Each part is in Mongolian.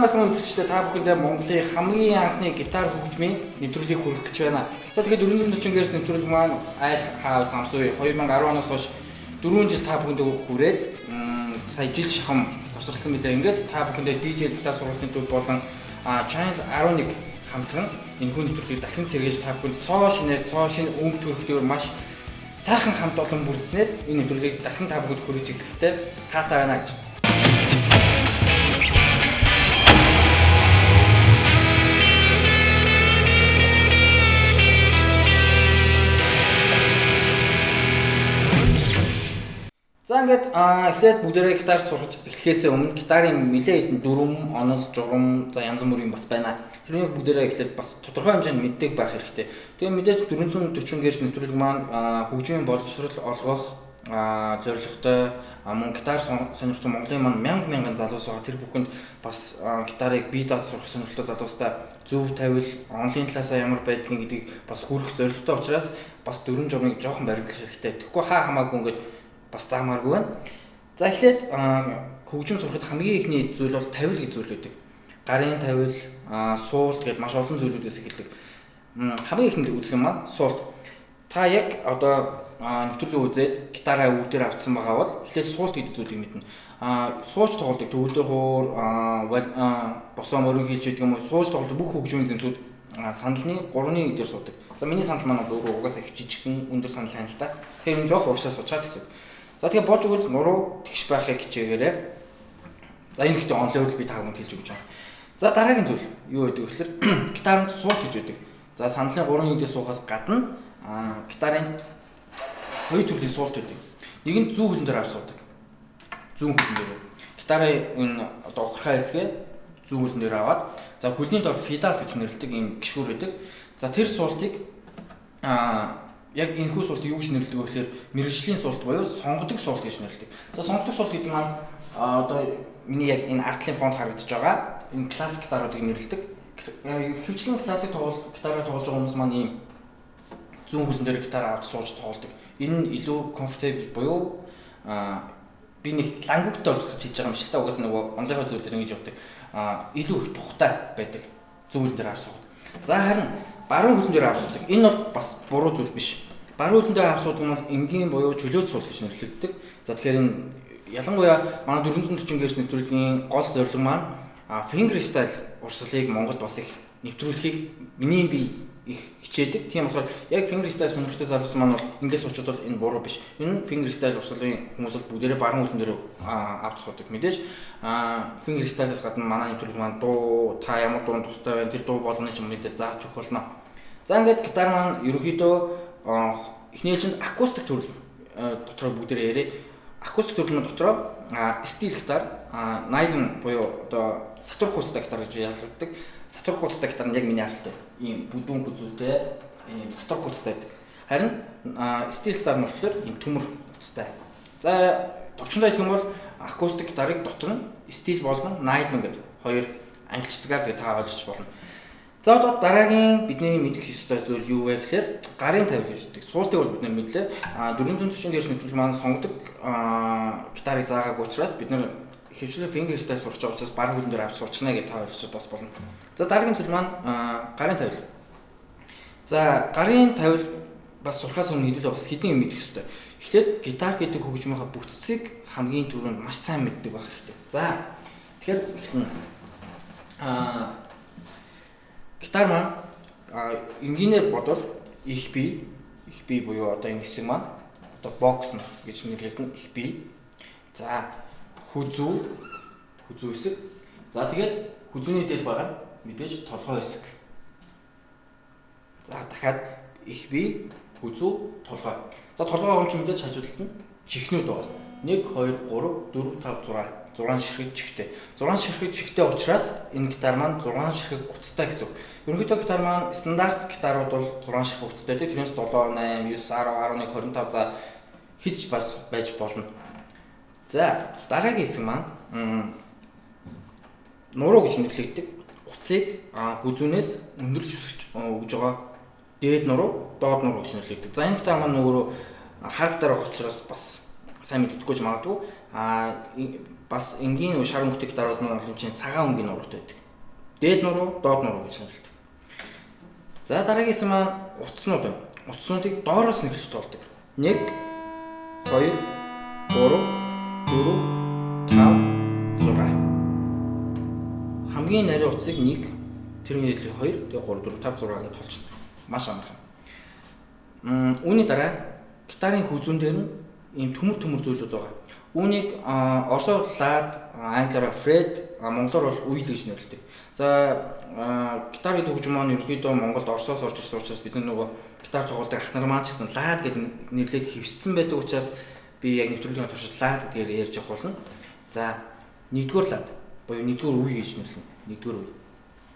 басан үзэгчдээ та бүхэндээ Монголын хамгийн анхны гитар хөгжмийн нэвтрүүлгийг хүргэх гэж байна. За тэгэхээр 440 гэрс нэвтрүүлэг маань айл хаа самсуй 2010 оноос хойш 4 жил та бүхэндээ хүрээд сая жил шахам завсарласан мэдээ. Ингээд та бүхэндээ DJ гитар сургалтын төв болон Channel 11 хамтран энэ хүн нэвтрүүлгийг дахин сэргээж та бүхэнд цоо шинэ өнгө төрхтөөр маш сайхан хамт олон бүрдснээр энэ нэвтрүүлгийг дахин та бүхэнд хүргэж эхлэхдээ таатай байна гэж. За ингээд эхлээд бүгдээрээ гитар сурч эхлэхээс өмнө гитарын нэлээд хэдэн дүрм, онол, журам, за янз бүрийн бас байна. Тэрнийг бүгдээрээ эхлээд бас тодорхой хэмжээнд мэддэг байх хэрэгтэй. Тэгээ мэдээж 440 гэрс нэвтрүүлэг маань хөгжмийн боловсрол олгох зорилготой мөн гитар сонирхтой Монголын маань мянган залуус байгаа. Тэр бүхэнд бас гитарыг бие дааж сурах сонирхолтой залуустай зөв тавил, онлын талаасаа ямар байдгийг гэдгийг бас хүргэх зорилготой учраас бас дүрм журмыг жоохон баримтлах хэрэгтэй. Тэгэхгүй хаа хамаагүй ингээд бас заамааргүй байна. За эхлээд хөгжим сурахад хамгийн ихний зүйл бол тавил гэж зүйл үүдэг. Гарын тавил, суулт гэдэг маш олон зүйлүүдээс эхэлдэг. Хамгийн ихэнд үзэх юм маань суулт. Та яг одоо нэвтрүүлэг үзээд гитараа өвдөр авцсан байгаа бол эхлээд суулт гэдэг зүйлийг мэднэ. Сууж тоглодог төвлөр хуур, босоо мөрөг хийж байдаг юм уу? Сууж тоглодог бүх хөгжмийн зэмсүүд сандалны 3-ны дээр суудаг. За миний сандал маань бол угаасаа их жижигхэн өндөр сандал байна л да. Тэгэхээр энэ жоох урагшаа суучаад гэсэн. За тэгээ бож өгвөл нуруу тэгш байхыг хичээгээрэй. За энэ ихтэй онлын хувьд би та бүхэнд хэлж өгч байгаа. За дараагийн зүйл юу гэдэг вэ гэхээр гитаранд суулт гэж байдаг. За сандлын 3-ны дээр суухаас гадна гитарын хоёр төрлийн суулт байдаг. Нэг нь зүүн хөлн дээр авч суудаг. Зүүн хөлн дээр. Гитарын энэ одоо ухрахаа хэсгээ зүүн хөлн дээр аваад за хөлний дор федал гэж нэрлэдэг ийм гişгүүр байдаг. За тэр суултыг яг энэхүү суулт юу гэж нэрлэдэг вэ гэхээр мэрэгжлийн суулт буюу сонгодог суулт гэж нэрлэдэг. За сонгодог суулт гэдэг маань одоо миний яг энэ артлын фонд харагдаж байгаа энэ классик гитаруудыг нэрлэдэг. Хөвчлэн классик гитараар тоглож байгаа хүмүүс маань ийм зүүн хөлн дээр гитар авч сууж тоглодог. Энэ нь илүү comfortable буюу би нэг лангугтай болох гэж хийж байгаа юм шиг та угаасаа нөгөө онлайн зүйл дээр ингэж явдаг. Илүү их тухтай байдаг зүүн хөлн дээр авч суугаад. За харин баруун хөлн дээр авч суудаг. Энэ бол бас буруу зүйл биш. Баруун хөлн дээр авч суудаг нь энгийн буюу чөлөөт суулт гэж нэрлэгддэг. За тэгэхээр энэ ялангуяа манай 440 гэрс нэвтрүүлгийн гол зорилго маань finger style урсгалыг Монголд бас их нэвтрүүлэхийг миний би их хичээдэг. Тийм болохоор яг finger style сонирхтой залуус маань бол ингээс суучид бол энэ буруу биш. Энэ finger style урсгалын хүмүүс бол бүгдээрээ баруун хөлн дээр авч суудаг. Мэдээж finger style-аас гадна манай нэвтрүүлэг маань дуу та ямар дуу дуртай байна тэр дуу болгоны ч юм мэдээж зааж өгөх болно. За ингээд гитар маань ерөнхийдөө эхний чинь акустик төрөл дотроо бүгдээрээ ярээ. Акустик төрөл нь дотроо стил гитар, найлон буюу одоо сатуркустай гитар гэж ялгдаг. Сатуркустай гитар нь яг миний харалтай ийм бүдүүн бүзүүтэй ийм сатуркустай байдаг. Харин стил гитар нь болохоор ийм төмөр утастай. За товчондоо хэлэх юм бол акустик гитарыг дотор нь стил болон найлон гэдэг хоёр ангилчдгаар тэгээ та ойлгож болно. За одоо дараагийн бидний мэдэх ёстой зүйл юу вэ гэхээр гарын тавил гэж үүдэг. Суултыг бол бид нар мэдлээ. 440 гэрс нэвтрүүлэг маань сонгодог гитарыг заагаагүй учраас бид нар хөвчлэн finger style сурч байгаа учраас баруун хөлн дээр авч суучна гэж та ойлгож бас болно. За дараагийн зүйл маань гарын тавил. За гарын тавил бас сурахаас өмнө хэдүүлээ бас хэдийн юм мэдэх ёстой. Эхлээд гитар гэдэг хөгжмийнхаа бүтцийг хамгийн түрүүнд маш сайн мэддэг байх хэрэгтэй. За тэгэхээр эхлэн гитар маань энгийнээр бодвол их би буюу одоо энэ хэсэг маань одоо бокс гэж нэрлэгдэн их би. За хүзүү хэсэг. За тэгээд хүзүүний дээр байгаа мэдээж толгой хэсэг. За дахиад их би, хүзүү, толгой. За толгой гомч мэдээж хажуудалд нь чихнүүд байгаа. 1 2 3 4 5 6 ширхэг чихтэй. 6 ширхэг чихтэй учраас энэ гитар маань 6 ширхэг утастай гэсэн үг. Ерөнхийдөө гитар маань стандарт гитарууд бол 6 ширхэг утастай байдаг. Тэрнээс 7, 8, 9, 10, 11, 25 за хизж байж болно. За дараагийн хэсэг маань нуруу гэж нэрлэгддэг. Утсыг хүзүүнээс өндөрлж өсгөж өгж байгаа дээд нуруу, доод нуруу гэж нэрлэгддэг. За энэ гитар маань нөгөө харагдаар байгаа учраас бас сайн мэддэггүй ч магадгүй бас энгийн шар өнгөтэй гитарууд маань энэ чинь цагаан өнгийн нуруутай байдаг. Дээд нуруу, доод нуруу гэж нэрлэдэг. За дараагийнс маань утаснууд байна. Утаснуудыг доороос нь эхэлж тоолдог. 1 2 3 4 5 6. Хамгийн нарийн утсыг 1, тэрний нийтлэг 2, тэгээ 3 4 5 6 гэж тоолчихно. Маш амархан. Үүний дараа гитарын хүзүүн дээр нь ийм төмөр зүйлүүд байгаа. Үүнийг орсоор лад, англиараа fret, монголоор бол үйл гэж нэрлэдэг. За гитарын хөгжим маань ерөнхийдөө Монголд Оросоос орж ирсэн учраас бид нөгөө гитар тоглодог ах нар маань ч гэсэн лад гэдэг нэрлээд хэвсцэн байдаг учраас би яг нэвтрүүлгийн туршид лад гэдгээр ярьж явах болно. За нэгдүгээр лад буюу нэгдүгээр үе гэж нэрлэнэ. Нэгдүгээр үе.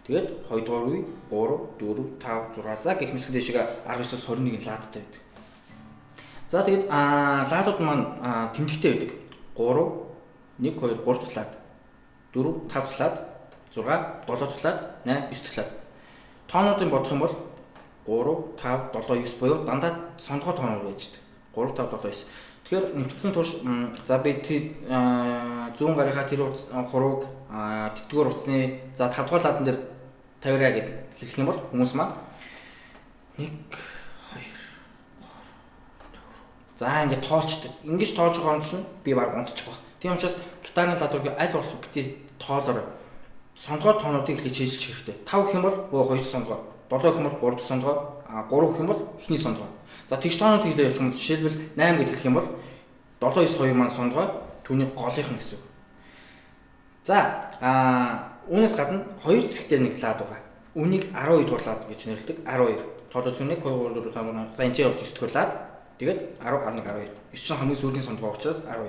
Тэгээд хоёрдугаар үе 3 4 5 6. За гэх мэт дэшега 19-с 21 ладтай байдаг. За тэгээд ладууд маань тэмдэгтэй байдаг. 3 1 2 3 дахь лад, 4 5 дахь лад, 6 7 дахь лад, 8 9 дахь лад. Тоонуудыг бодох юм бол 3 5 7 9 буюу дандаа сонгоо тоонууд байждаг. 3 5 7 9. Тэгэхээр нэвтрүүлгийн турш за би зүүн гарынхаа тэр хурууг тэтгэвэр утасны за 5 дахь ладан дээр тавиараа гэд хэлэх юм бол хүмүүс маань 1 2 за ингээд тоолчдаг. Ингэж тоолж байгаа юм чинь би баг унтчих баг. Тийм учраас гитарын ладуур аль болох бити тоолоор сонгоо тоонуудыг эхлэж хэлж хэрэгтэй. 5 гэх юм бол 2 сонгоо, 7 гэх юм бол 3 сонгоо, 3 гэх юм бол эхний сонгоо. За тэгш тоонууд хэлээ явуучих юм бол жишээлбэл 8 гэж хэлэх юм бол 7 9 2 маань сонгоо түүний голынх нь гэсэн үг. За үүнээс гадна 2 цэгтэй нэг лад байгаа. Үүнийг 12 дугаар лад гэж нэрлэдэг. 12. Тоолоо зүүнээ 2 4 5 за энэ ч 9 дугаар лад. Тэгээд 10 11 12. 9 чинь хамгийн сүүлийн сонгоо учраас 12.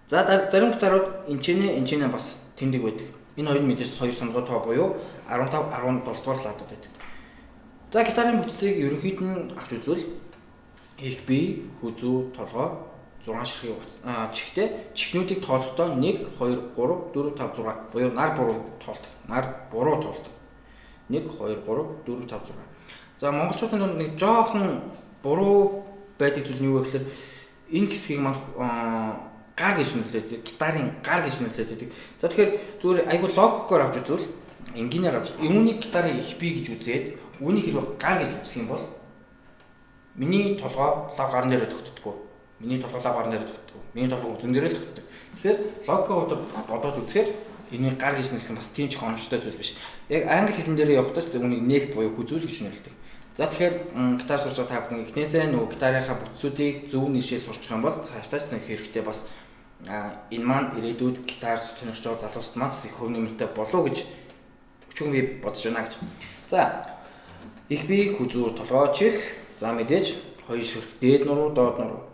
За зарим гитарууд энчэнэ бас тэмдэг байдаг. Энэ хоёр мэдээс 2 сонгоо тоо буюу 15 17 дугаар ладууд байдаг. За гитарын бүтцийг ерөнхийд нь авч үзвэл их бие, хүзүү, толгой, 6 ширхэг чихтэй чихнүүдийг тоолохдоо 1 2 3 4 5 6 буюу нар буруу тоолдог. Нар буруу тоолдог. 1 2 3 4 5 6. За монголчуудын дунд нэг жоохон буруу байдаг зүйл нь юу вэ гэхээр энэ хэсгийг маань гар гэж нэрлэдэг. Гитарын гар гэж нэрлэдэг. За тэгэхээр зүгээр айгу логикоор авч үзвэл энгийнээр авч үүнийг гитарын их бий гэж үзээд үүнийг хэрвээ гар гэж үзэх юм бол миний толгой лав гарын дээр төгтдөггүй. Миний толгой лав гарын дээр төгтдөггүй. Миний толгой үзэн дээр л төгтдөг. Тэгэхээр логикоор бодоод үзэхээр энийг гар гэж нэрлэх нь бас тийм ч хоногчтой зүйл биш. Яг англи хэлэн дээр явахдаа үүнийг neck буюу хүзүүл гэж нэрлэдэг. За тэгэхээр гитар сурч байгаа та бүхэн эхнээсээ нөгөө гитарынхаа бүтцүүдийг зөв нэршээ сурчих юм бол цаашдаа ч хэрэгтэй бас энэ маань ирээдүйд гитар сонирхож байгаа залуусд маань их хөв нэмэртэй болов гэж өчигөн би бодож байна гэж. За их бие, хүзүү, толгой, чих, за мэдээж хоёр ширхэг, дээд нуруу, доод нуруу.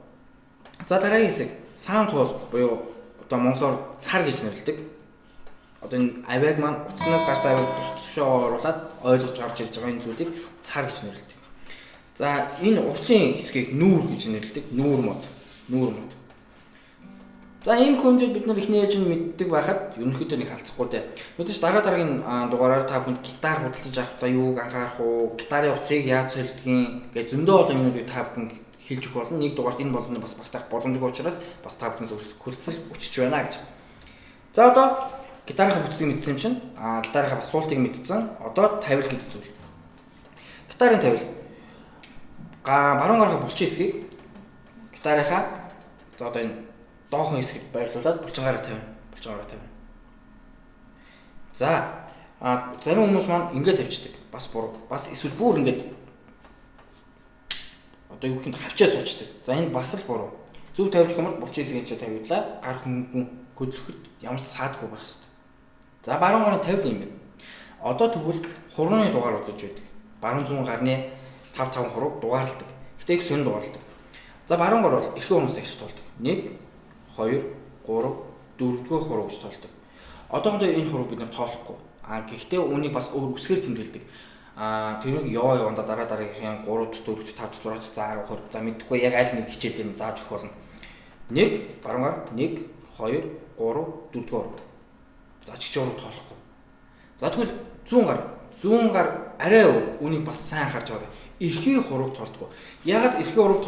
За дараагийн хэсэг саунд хоол буюу одоо монголоор цар гэж нэрлэдэг. Одоо энэ авиаг маань утаснаас гарсан авиаг тусгашоо оруулаад ойлгож гарч ирж байгаа энэ зүйлийг цар гэж нэрлэдэг. За энэ уртлын хэсгийг нүүр гэж нэрлэдэг. Нүүр мод. За ийм хэмжээд бид нар ихний ээлж нь мэддэг байхад ерөнхийдөө нэг халцахгүй дээ. Мэдээж дараагийн дугаараар та бүхэнд гитар худалдаж авахдаа юуг анхаарах уу, гитарын утсыг яаж солилдгийг гэж зөндөө олон юмнуудыг та бүхэнд хэлж өгөх болно. Нэг дугаарт энэ болгоны бас багтаах боломжтой учраас бас та бүхнээс хүлцэл өчөж байна гэж. За одоо гитарынхаа бүтцийг мэдсэн юм чинь гитарынхаа бас суултыг мэдсэн. Одоо тавил гэдэг зүйл. Гитарын тавил. Баруун гараа булчин хэсгийг гитарынхаа одоо энэ доохон хэсэгт байрлуулад булчингаараа тавина. За зарим хүмүүс маань ингэж тавьчихдаг. Бас буруу. Бас эсвэл бүр ингэж одоо юу гэх юм хавчаа суучдаг. За энэ бас л буруу. Зөв тавих юм бол булчин хэсгийг тавиулаа. Гар хөнгөн хөдлөхөд ямар ч саадгүй байх хэрэгтэй. За баруун гараа тавил юм байна. Одоо тэгвэл хурууны дугаарууд гэж байдаг. Баруун зүүн гарны 5 5 хуруу дугаарладаг. Гэтэ их сонь дугаарладаг. За баруун гар бол эрхээ хүмүүс ихж тоолдог. 1 2 3 4-р хуруу гэж тоолдог. Одоохондоо энэ хурууг бид нар тоолохгүй. Гэхдээ үүнийг бас өөр үсгээр тэмдэглэдэг. Тэрийг явандаа дараагийнхын 3 4 5 6 за 10 20 за мэдхгүй яг аль нэг хичээлээр зааж өгөх болно. 1 баруун гар 1 2 3 4-р хуруу. За чичээ хурууг тоолохгүй. За тэгвэл зүүн гар арай өөр үүнийг бас сайн харж байгаа. Эрхээ хурууг тоолдгоо. Яагаад эрхээ хурууг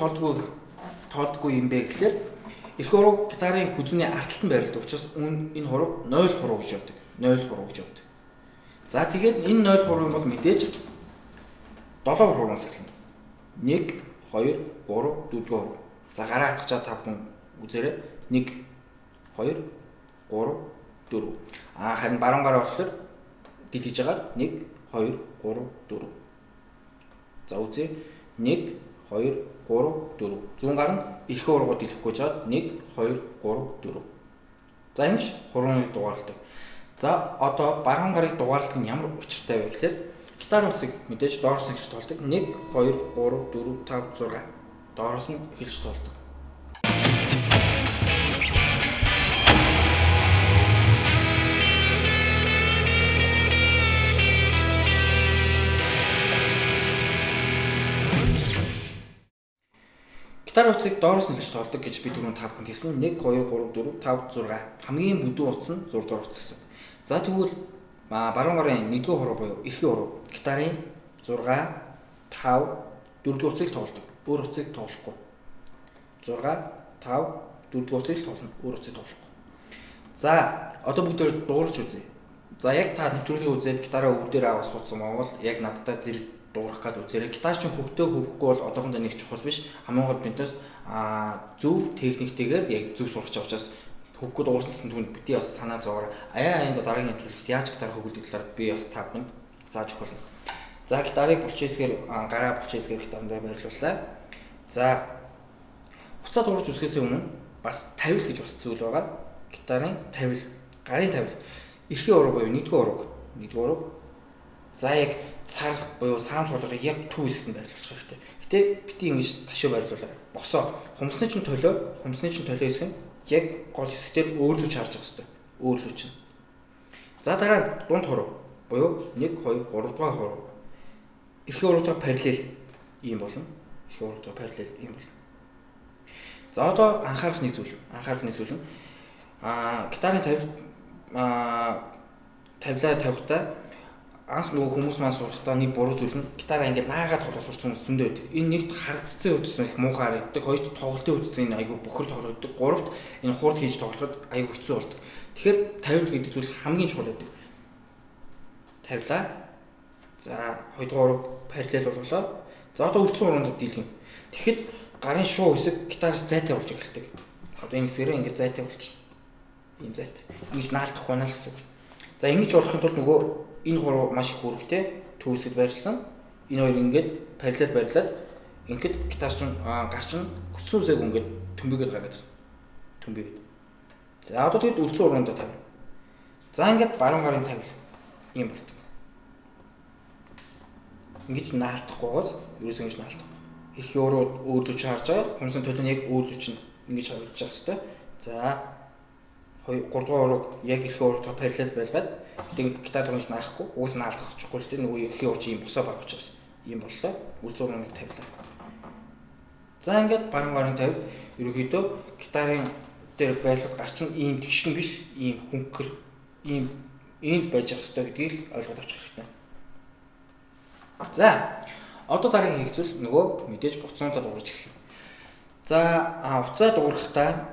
тоолдгоо юм бэ гэхээр Эрх уруу гитарын хүзүүний ардталд байрлалтай учраас энэ хуруу 0 хуруу гэж явдаг. 0 хуруу гэж явдаг. За тэгээд энэ 0 хуруу бол мэдээж 7 хуруунаас эхэлнэ. 1 2 3 4 хуруу. За гараа хатгачаа 5 хүн үзээрэй. 1 2 3 4. Харин баруун гараа болохоор дидэж байгаа 1 2 3 4. За үзье. 1 2 3 4. Зүүн гар нь эрх ургууд хэлэхгүй жаад 1 2 3 4. За ингэж хурууны дугаарлалтай. За одоо баруун гарыг дугаарлах нь ямар учиртай вэ гэхээр гитар утсыг мэдээж доороос нь эхэлж тоолдог. 1 2 3 4 5 6. Доороос нь эхэлж тоолдог. Гитар утсыг доороос нь хэлж тоолдог гэж би түрүүн та бүхэнд хэлсэн. 1 2 3 4 5 6. Хамгийн бүдүүн утас нь 6 дугаар утас гэсэн. За тэгвэл баруун гарын 1-р хуруу буюу эрхийн хуруу гитарын 6 5 4-р утсыг тоглодог. Өөр утсыг тоглохгүй. 6 5 4-р утсыг тоглоно. Өөр утсыг тоглохгүй. За одоо бүгд дуурч үзье. За яг та нэвтрүүлгийг үзээд гитараа өвдөр аваад суудсан бол яг надтай зэрэг дуурах гад үзээрэй. Гитар чинь хөвгтэй хөвгөхгүй бол одоохондоо нэг чухал биш. Хамгийн гол биднээс зөв техниктэйгээр яг зөв сурах гэж учраас хөвгөд уурсан түнд бити бас санаа зовоорой. Аяанда дараагийн нэвтрүүлэгт яаж гитар хөвгөлдөг талаар би бас та бүхэнд зааж өгөх. За гитарыг булчээсгээр гараа булчээсгээр гитарандаа байрлууллаа. За хуцаа дуурж үсгэхээс өмнө бас тавил гэж бас зүйл байгаа. Гитарын тавил, гарын тавил. Эрхийн уруу буюу 1-р уруу. За яг цар буюу саунд хоолойгоо яг төв хэсэгт нь байрлуулж байгаа хэрэгтэй. Гэтэ бити ингэж ташуу байрлуулаарай. Босоо. Хумсны чинь төлөө хэсэг нь яг гол хэсгээр өөрлөж харж байгаа хэрэгтэй. Өөрлөж чинь. За дараа нь дунд хуруу буюу 1 2 3 дугаар хуруу. Эрхийн уруутай параллел ийм болно. Эрхийн уруутай параллел ийм болно. За одоо анхаарах нэг зүйл нь гитарын тавилаа тавихтаа анх нөгөө хүмүүс маань сурахдаа нэг буруу зүйл нь гитараа ингээд наагаад тоглох сурсан хүмүүс зөндөө байдаг. Энэ нэгт харагдцсан үдсэн их муухай харагддаг. Хоёрт тоглолтын үдсэн айгүй бохор тоглогддог. Гуравт энэ хурд хийж тоглоход айгүй хэцүү болдог. Тэгэхээр тавил гэдэг зүйл хамгийн чухал байдаг. Тавилаа. За хоёрдугаар ураг параллел болголоо. За одоо үлдсэн уруунд дийлгэн. Тэгэхэд гарын шуу хэсэг гитараас зайтай болж эхэлдэг. Одоо энэ хэсгээрээ ингээд зайтай болчихно. Ийм зайтай. Ингэж наалдахгүй байна л гэсэн. За ингэж болохын тулд нөгөө энэ хуруу маш их үүрэгтэй төвсөд байрлсан. Энэ хоёр ингээд параллел байрлаад ингээд гитар чинь гар чинь хүссэн үсэг ингээд төмбөгээд гараад ирнэ. Төмбөгээд. За одоо тэгэд үлдсэн уруундаа тавина. За ингээд баруун гарын тавил. Ийм болдог. Ингэж наалдахгүйгоос ерөөсөө ингэж наалдахгүй. Эрхийн уруу өөрлөж харж байгаа. Хүмсэн төлөв нь яг өөрлөж чинь ингэж харагдаж байгаа хэвээр. За 2 3 дугаар урууг яг эрхийн уруутай параллел байлгаад тэгээд гитар тоглож наахгүй. Уус нь алдахгүй л тийм нөгөө эрхийн урууч ийм босоо байх учраас ийм боллоо. Үлдсэн урууг тавилаа. За ингээд баруун гарын тавил ерөөхдөө гитарын дээр байлгад гарч нь ийм тэгшгэн биш, ийм хөнгөр, ийм байж явах хэрэгтэй гэдгийг л ойлгоод авчих хэрэгтэй. За одоо дараагийн хийх зүйл нөгөө мэдээж буцаантаа дуурж эхэлнэ. За уцаа дуурахтаа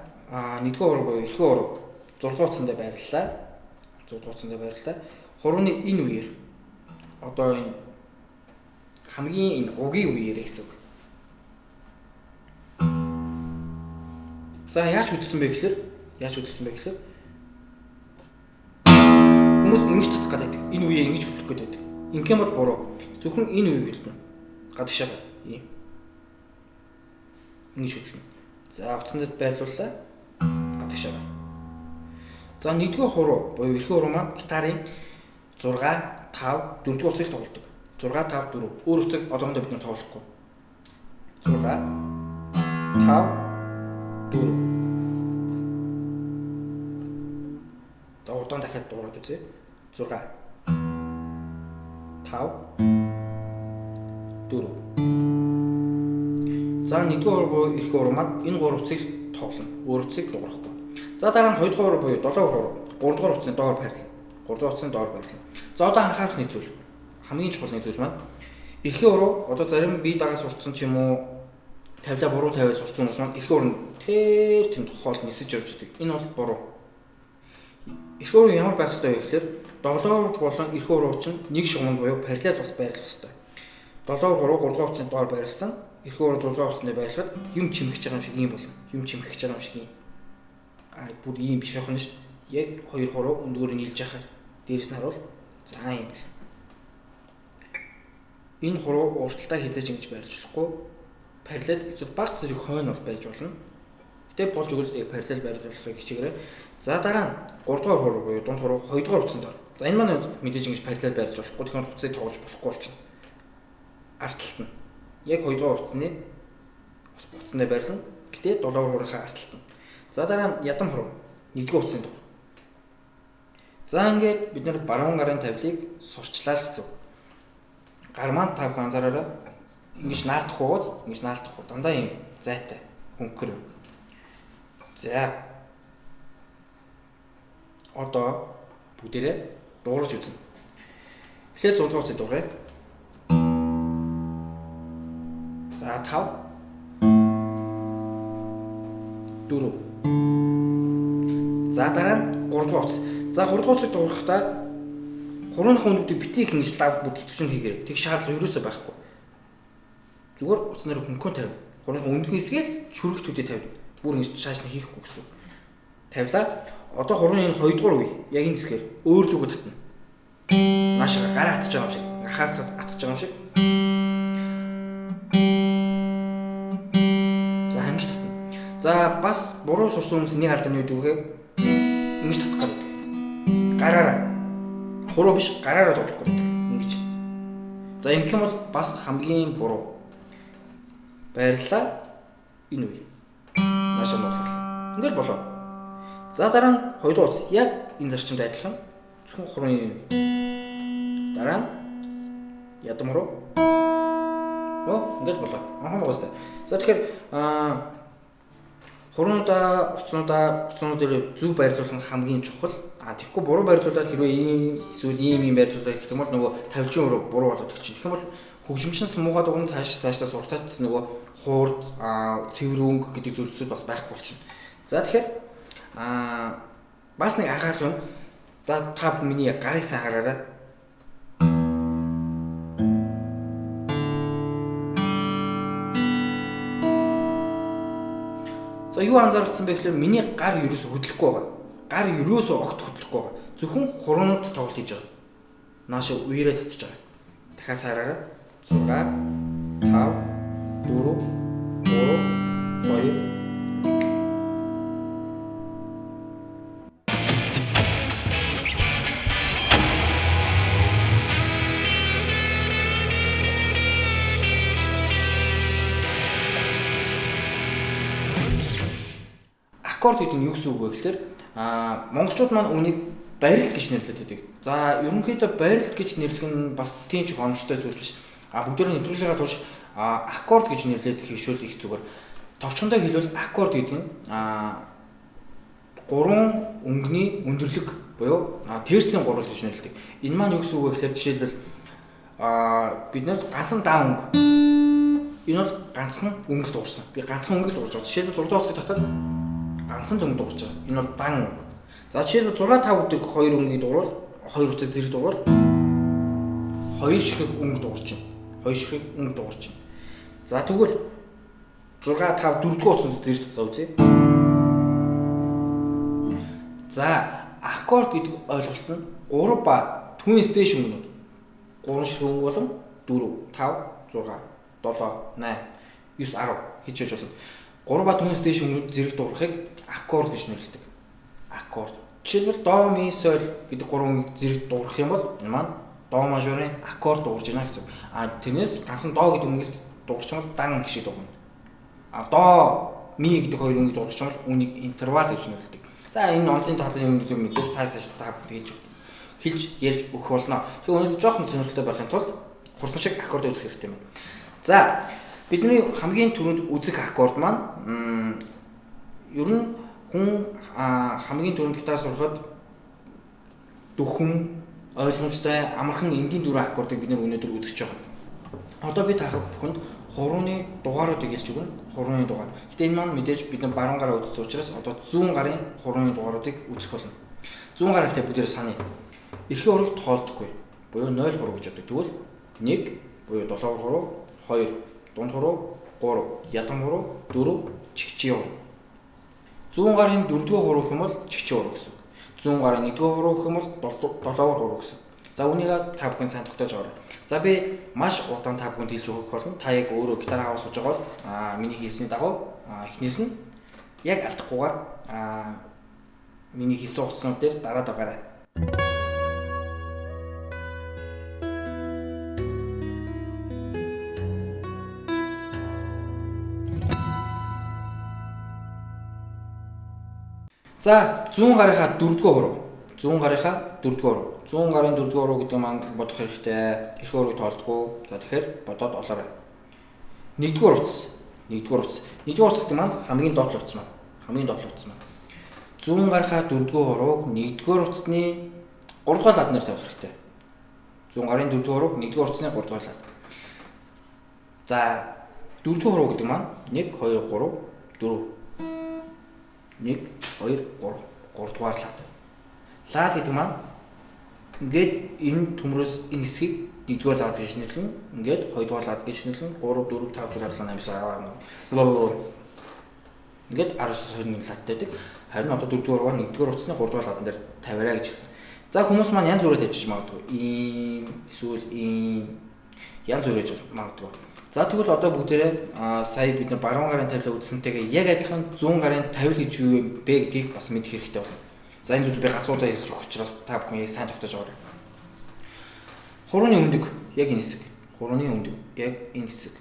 1-р уруу буюу эрхийн уруу 6 дугаар утсандаа байрлалаа. 6 дугаар утсандаа байрлалаа. Хурууны энэ үеэр одоо энэ хамгийн энэ угийн үеэр гэсэн үг. За яаж хөдөлсөн бэ гэхээр хүмүүс ингэж татах гэдэг. Энэ үеийг ингэж хөдлөх гэдэг. Ингээм бол буруу. Зөвхөн энэ үеийг хөдлөнө. Гадагшаа ийм. Ингэж хөдлөнө. За утсандаа байрлууллаа. Гадагшаа. За 1-р хуруу буюу эрхийн хуруу маань гитарын 6 5 4-р утсыг тоглодог. 6 5 4. Өөр утсыг одоохондоо бид нэр тоглохгүй. 6 5 4. За удаан дахиад дуурайд үзье. 6 5 4. За 1-р хуруу эрхийн хуруу маань энэ 3 утсыг тоглоно. Өөр утсыг дуурахгүй. За дараа нь 2-р буюу 7-р хуруу 3-р утсны доор байрлал. 3-р утсны доор байрлал. За одоо анхаарах нэг зүйл. Хамгийн чухал нэг зүйл маань эрхийн хуруу одоо зарим бие дагаа сурцсан ч юм уу тавилаа буруу тавиад сурсан хүмүүс маань их уран тэр тэнд хоол нисэж явж идэг. Энэ бол буруу. Их уран ямар байх ёстой вэ гэхээр долоор болон их уран чинь нэг шугамд буюу параллел бас байрлах ёстой. Долоор 3 дугаар утасны доор байрласан их уран 6 дугаар утасны байрлахад юм чимхэж байгаа юм шиг юм болно. Юм чимхэж байгаа юм шиг юм. Бүр ийм биш байх нь шүү дээ. Яг 2 3 өндгөөр нийлж яхаар дээрээс нь харуул. За юм бэл. Энэ хуруу урталтаа хязгаарч ингэж байрлаж болохгүй. Параллел эсвэл баг зэрэг хойно бол байж болно. Гэтэ болж өгөл параллел байрлуулахыг хичээгээрэй. За дараа нь 3 дугаар хуруу буюу дунд хуруу 2 дугаар утсанд ор. За энэ маань мэдээж ингэж параллел байрлаж болохгүй. Тэгэхээр утсыг тоглож болохгүй болчихно. Арт талд нь яг 2 дугаар утасны байрлана. Гэтэ 7 дугаар хуурийнхаа арт талд нь. За дараа нь ядам хуруу 1 дугаар утасны дур. За ингээд бид нар баруун гарын тавилыг сурчлаа л гэсэн. Гар маань тав ганцаараа ингэж наалдахгүй гоц, ингэж наалдахгүй. Дандаа юм зайтай хөнгөр. За. Одоо бүгдээрээ дуурж үзнэ. Эхлээд 6 дугаар утсыг дуурай. За 5 4. За дараа нь 3 дугаар утас. За 3 дугаар утсыг дуурахтаа хурууных үндүүдийг битгий ингэж лав бүтгэж хийгээрэй. Тэг шаардлага ерөөсөө байхгүй. Зүгээр утас нэр хөнгөн тавь. Хурууных үндгийн хэсгээл шүрэгтүүдээ тавь. Бүр ингэж шаашны хийхгүй гэсэн. Тавилаа. Одоо хурууны энэ 2 дугаар үе яг энэ хэсгээр өөр зүгөө татна. Наашаа гараа атж байгаа юм шиг. Хаас атж байгаа юм шиг. За ингэж татна. За бас буруу сурсан хүмүүс нэг алдааны үед үгээ ингэж татах гэдэг. Гараараа хуруу биш гараараа тоглохгүй гэдэг. Ингэж. За ингэх юм бол бас хамгийн буруу. Баярлалаа. Энэ үе. Наашаа нуурлаа. Ингээл болоо. За дараа нь 2 дугаар утас яг энэ зарчимд адилхан зөвхөн хурууны үе. Дараа нь ядам руу. Ингээл болоо. Анхан байгаас. За тэгэхээр хуруунуудаа, утаснуудыг зөв байрлуулах нь хамгийн чухал. Тэгэхгүй буруу байрлуулаад хэрвээ ийм эсвэл ийм байрлуулаад гэх юм бол нөгөө тавьчин өрөө буруу болоод өгч. Тэгэх юм бол хөгжимчнээс муугаад уган цаашдаа сурталчилсан нөгөө хуурд, цэврүүнг гэдэг зүйлсүүд бас байхгүй болчихно. За тэгэхээр бас нэг анхаарах юм. Та миний гарыг сайн хараарай. За юу анзаарчихсан бэ гэхээр миний гар ерөөсө хөдлөхгүй байгаа. Гар ерөөсө огт хөдлөхгүй байгаа. Зөвхөн хуруунууд тоглолт хийж байгаа. Наашаа уяраа татчих байгаа. Дахиад хараарай. 6 5 4 3 2 аккорд гэдэг нь юу гэсэн үг вэ гэхээр монголчууд маань үүнийг барилт гэж нэрлэдэг байдаг. За ерөнхийдөө барилт гэж нэрлэх нь бас тийм ч хоногчтой зүйл биш. Бүгдээр нь нэвтрүүлгийнхаа турш аккорд гэж нэрлэдэг хөвшүүл их зүгээр. Товчхондоо хэлбэл аккорд гэдэг нь 3 өнгөний өндөрлөг буюу терцийн гурвал гэж нэрлэдэг. Энэ маань юу гэсэн үг вэ гэхээр жишээлбэл бид нар ганцхан даа өнгө. Энэ бол ганцхан өнгө дуурсан. Би ганцхан өнгө дуурж байгаа. Жишээлбэл 6 дугаар утсыг татаад ганцхан өнгө дуурж байгаа. Энэ бол дан өнгө. За жишээлбэл 6 5 гэдэг 2 өнгөний дуурал 2 утсыг зэрэг дуурал 2 ширхэг өнгө дуурч байна. 2 ширхэг өнгө дуурч байна. За тэгвэл 6 5 4 дугаар утсыг зэрэг татаа үзье. За аккорд гэдэг ойлголт нь 3 ба түүнээс дээш өнгөнүүд 3 ширхэг өнгө болон 4 5 6 7 8 9 10 хичээж болно. 3 ба түүнээс дээш өнгөнүүд зэрэг дуурахыг аккорд гэж нэрлэдэг. Аккорд. Жишээлбэл до ми соль гэдэг 3 өнгөийг зэрэг дуурах юм бол энэ маань до мажорын аккорд дуурж байна гэсэн. Тэрнээс ганцхан до гэдэг өнгөийг дуурч байгаа бол дан гişиг дуурна. До ми гэдэг 2 өнгөийг дуурч байгаа бол үүнийг интервал гэж нэрлэдэг. За энэ онлайн талын юмнуудыг мэдээж цааш та бүгд хэлж ярьж өгөх болно. Тэгэхээр өнөөдөр жоохон сонирхолтой байхын тулд хурдан шиг аккорд үзэх хэрэгтэй юм. За бидний хамгийн түрүүнд үзэх аккорд маань ер нь хүн хамгийн түрүүнд гитар сурахад дөхөн ойлгомжтой амархан энгийн дөрвөн аккордыг бид нэр өнөөдөр үзэж байгаа. Одоо би та бүхэнд хурууны дугааруудыг хэлж өгнө. Хурууны дугаар. Гэтэ энэ маань мэдээж бид нар баруун гараа үзсэн учраас одоо 100 гарын хурууны дугааруудыг үзэх болно. 100 гар ихтэй бүгдээр саний. Эрхийн хурууг тоолдоггүй. Буюу 0 хуруу гэж боддог. Тэгвэл 1 буюу долоовор хуруу, 2 дунд хуруу, 3 ядан хуруу, 4 чигчийн хуруу. 100 гарын 4-р хуруу гэх юм бол чигчийн хуруу гэсэн. 100 гарын 1-р хуруу гэх юм бол долоовор хуруу гэсэн. За үүнийг та бүхэн сайн тогтоож аваарай. За би маш удаан та бүхэнд хэлж өгөх болно. Та яг өөрөө гитар аваад сууж байгаа бол миний хийсний дагуу эхнээс нь яг алдахгүйгээр миний хийсэн утаснууд дээр дараад байгаарай. За 100 гарынхаа 4-р хуруу. 100 гарынхаа 4-р хуруу. 100 гарын 4-р хуруу гэдэг маань бодох хэрэгтэй. Эрхийн хуруug тоолдохгүй. За тэгэхээр бодоод олоорой. 1-р утас. 1-р утас. 1-р утас гэдэг маань хамгийн доотлох утас маань. Хамгийн доотлох утас маань. 100 гарынхаа 4-р хурууг 1-р утасны 3-р лад нэр тавих хэрэгтэй. 100 гарын 4-р хурууг 1-р утасны 3-р лад. За 4-р хуруу гэдэг маань 1 2 3 4 1 2 3 3-р лад. Лад гэдэг маань ингээд энэ төмрөөс энэ хэсгийг 1-р лад гэж нэрлэн, ингээд 2-р лад гэж нэрлэн, 3 4 5 6 7 8 9 10 ингээд 19 ладтай байдаг. Харин одоо 4-р хуруугаар 1-р утасны 3-р ладан дээр тавиарай гэж хэлсэн. За хүмүүс маань янз бүрээр тавьчих магадгүй. Ийм эсвэл ийм янз бүрээр хийж магадгүй. За тэгвэл одоо бүгдээрээ сая бид нар баруун гарын тавилаа үзсэнтэйгээ яг адилхан 100 гарын тавил гэж юу юм бэ гэдгийг бас мэдэх хэрэгтэй байна. За энэ зүйл би ганцуудаа хэлж өгөх учраас та бүхэн сайн тогтоож аваарай. Хурууны өндөг яг энэ хэсэг. Хурууны өндөг яг энэ хэсэг.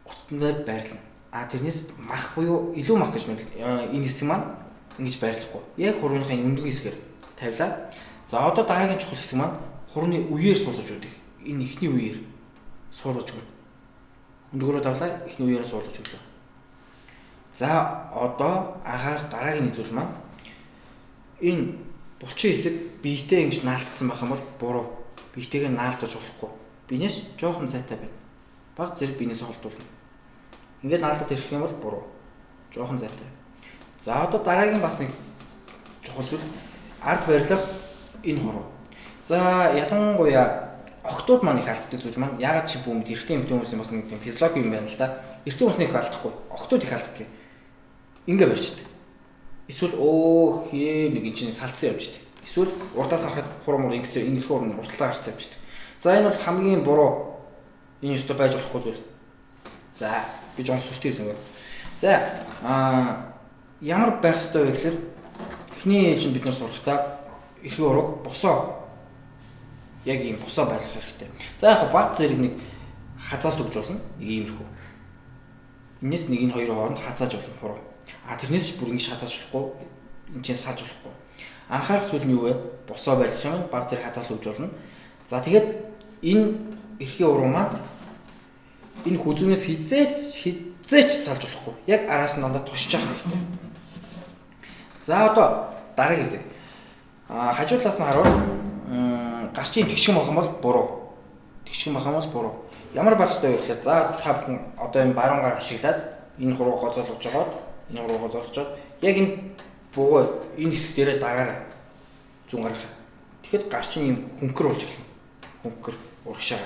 Утастай байрлана. Тэрнээс мах буюу илүү мах гэж нэрлэдэг. Энэ хэсэг маань ингэж байрлахгүй. Яг хурууныхаа өндөгийн хэсгээр тавилаа. За одоо дараагийн чухал хэсэг маань хурууны үеэр суулгаж өгдөг. Энэ ихний үеэр суулгаж өгнө. Өндөгөрөө давлаа ихний үеэр суулгаж өглөө. За одоо анхаарах дараагийн зүйл маань энэ булчин хэсэг биетэй ингэж наалтсан байх юм бол буруу. Биетэйгээ наалдаж болохгүй. Биенээс жоохон зайтай байна. Баг зэрэг биенээс холдуулна. Ингээд наалдаад ирэх юм бол буруу. Жоохон зайтай. За одоо дараагийн бас нэг чухал зүйл ард барилах энэ хуруу. За ялангуяа охтууд маань их алддаг зүйл маань ягаад чи бүүмд эрэгтэй эмэгтэй хүмүүсийн бас нэг тийм физиологи юм байна л да. Эрэгтэй хүмүүс их алдахгүй. Охтууд их алддаг. Ингээ барьчихдээ. Эсвэл нэг энэ чинь салцсан явждаг. Эсвэл урдаас харахад хурмуур ингэсэн энэ их хурмуур урталтаа гарцсан явждаг. За энэ бол хамгийн буруу. Энэ өстө байж болохгүй зүйл. За би жоон сүртэй гэсэн үг. За ямар байх ёстой вэ гэхээр эхний чинь бид нар сурахтаа эрхийн ураг босоо яг ийм босоо байлгах хэрэгтэй. За яг баг зэрэг нэг хазаалт өгж болно. Нэг иймэрхүү. Энэс нэг энэ хоёрын хооронд хазааж болно хуруу. Тэрнээс бүр ингэж хазааж болохгүй. Энд чинь салж болохгүй. Анхаарах зүйл нь юу вэ? Босоо байлгах юм баг зэрэг хазаалт өгж болно. За тэгээд энэ эрхийн уруу маань энэ хүзүүнээс хизээч салж болохгүй. Яг араас нь дандаа тушиж явах хэрэгтэй. За одоо дараагийн хэсэг. Хажуу талаас нь харуул гарчийн тэгшин байх юм бол буруу. Тэгшин байх юм бол буруу. Ямар байх ёстой вэ гэхээр за та бүхэн одоо энэ баруун гар ашиглаад энэ хуруу гоцоолгож жагаад энэ хуруу гоцоолгож жаад яг энэ бугой энэ хэсэг дээрээ дараарай. 100 гарах. Тэгэхэд гарчин юм хөнгөр болж эхэлнэ. Хөнгөр урагшаа.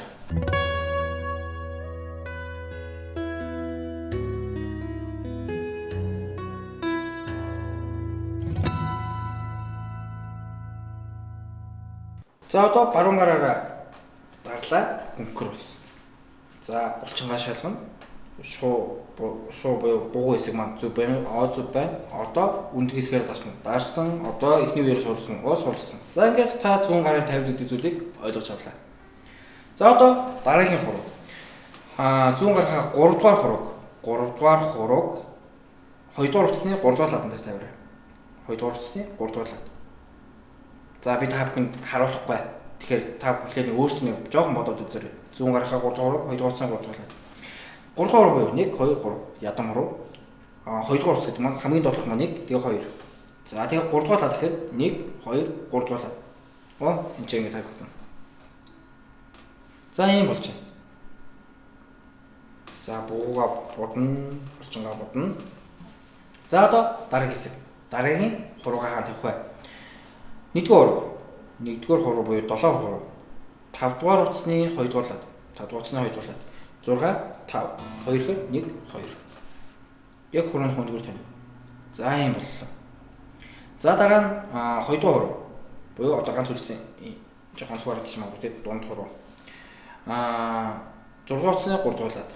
За одоо баруун гараараа дарлаа хөнгөр болсон. За булчингаа шалгана. Шуу буюу бугуй хэсэг маань зүг байна. Зүг байна. Одоо өндөг хэсгээр дарсан. Одоо эхний үеэр суулсан. Суулсан. За ингээд та 100 гарын 50 гэдэг зүйлийг ойлгож авлаа. За одоо дараагийн хуруу. 100 гарынхаа 3-р хурууг 2-р утасны 3-р ладан дээр тавиарай. 2-р утасны 3-р лад. За би та бүхэнд харуулахгүй. Тэгэхээр та бүхэн өөрсдөө жоохон бодоод үзээрэй. 100 гарынхаа 3-р хурууг 2-р утасны 3-р лад. 3-р хуруу буюу 1 2 3 ядан хуруу. 2-р утас гэдэг маань хамгийн доотлох маань 1 тэгээ 2. За тэгээ 3-р лад гэхэд 1 2 3-р лад. Энд чинь ингэ тавигдана. За ийм болж байна. За бугуугаа бодно, булчингаа бодно. За одоо дараагийн хэсэг. Дараагийн хуруугаа хаана тавих вэ? Нэгдүгээр хуруу. Нэгдүгээр хуруу буюу 7 хуруу. 5 дугаар утасны 2 дугаар лад. 5 дугаар утасны 2 дугаар лад. 6 5 2 гэхээр 1 2. Яг хурууны хүндгэр тавина. За юм боллоо. За дараа нь 2 дугаар хуруу. Буюу одоо ганц үлдсэн жоохон цугаар хэлж магадгүй тийм дунд хуруу. 6 утасны 3 дугаар лад.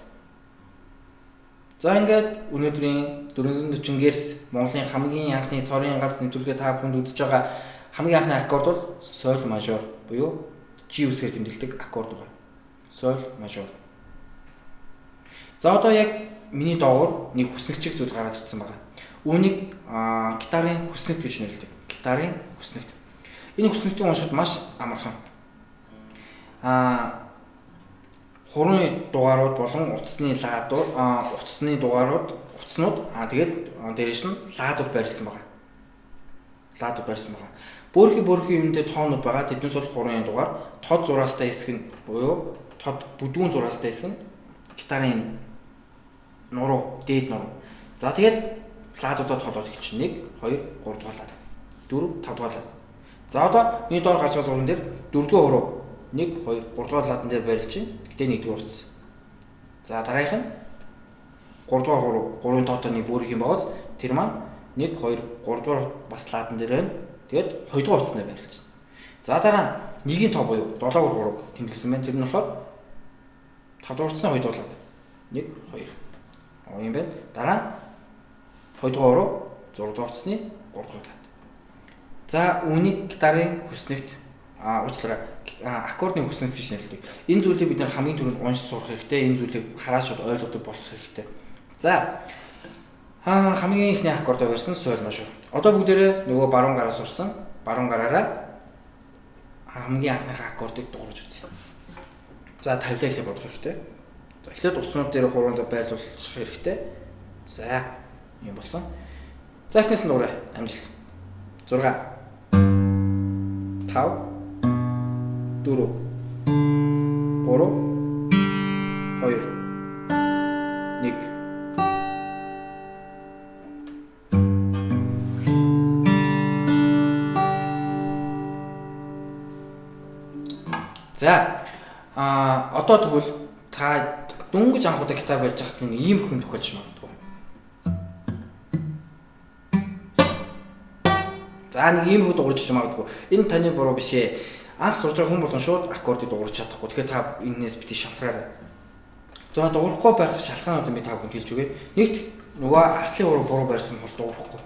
За ингээд өнөөдрийн 440 Гц Монголын хамгийн анхны цорын ганц нэвтрүүлгээ та бүхэнд үзэж байгаа хамгийн анхны аккорд бол соль мажор буюу G үсгээр тэмдэглэдэг аккорд байна. Соль мажор. За одоо яг миний доогуур нэг хүснэгчиг зүйл гараад ирсэн байна. Үүнийг гитарын хүснэгт гэж нэрлэдэг. Гитарын хүснэгт. Энэ хүснэгтийг уншихад маш амархан. Хурууны дугаарууд болон утасны ладууд, утасны дугаарууд, утаснууд тэгээд дээрээс нь ладууд байрлсан байна. Ладууд байрлсан байна. Бөөрхи юмтэй тоонууд байгаа. Тэднээс бол хурууны дугаар, тод зураастай хэсэг нь буюу тод бүдүүн зураастай хэсэг нь гитарын нуруу, дээд нуруу. За тэгээд ладуудад толгой чинь 1 2 3 дугаар лад. 4 5 дугаар лад. За одоо миний доор гарч байгаа зурган дээр 4 дугаар хуруу 1 2 3 дугаар ладан дээр байрлаж чинь. Гэтэ 1 дугаар утас. За дараагийнх нь 3 дугаар хуруу 3-ын тоотооны бөөрх юм байгаас тэр маань 1 2 3 дугаар бас ладан дээр байна. Тэгээд 2 дугаар утаснаа байрлаж байна. За дараа нь 1-ийн тоо буюу 7 дугаар хурууг тэмдэглэсэн байна. Тэр нь болохоор 5 дугаар утасны 2 дугаар лад. 1 2. Юм байна. Дараа нь 2 дугаар хуруу 6 дугаар утасны 3 дугаар лад. За үүнийг гитарын хүснэгт уучлаарай аккордын хүснэгт гэж нэрлэдэг. Энэ зүйлийг бид хамгийн түрүүнд уншиж сурах хэрэгтэй. Энэ зүйлийг хараад шууд ойлгодог болох хэрэгтэй. За хамгийн ихний аккордоо барьсан соль мажор. Одоо бүгдээрээ нөгөө баруун гараас сурсан баруун гараараа хамгийн анхны аккордыг дуурайж үзье. За тавилаа ихлэ бодох хэрэгтэй. За эхлээд утаснууд дээр хуруунд байрлуулах хэрэгтэй. За юм болсон. За эхнээс нь дуурай амжилт. 6 5 4 3 2 1. За одоо тэгвэл та дөнгөж анхудаа гитар барьж байхад нэг ийм хүн тохиолж магадгүй. За нэг ийм хүн дуурайж магадгүй. Энэ таны буруу биш ээ. Анх сурж байгаа хүн болгон шууд аккордыг дуурайж чадахгүй. Тэгэхээр та энэс бити шалтраарай. За дуурахгүй байх шалтгаануудыг би та бүхэнд хэлж өгье. Нэгт нөгөө артлын хуруу буруу барьсан бол дуурахгүй.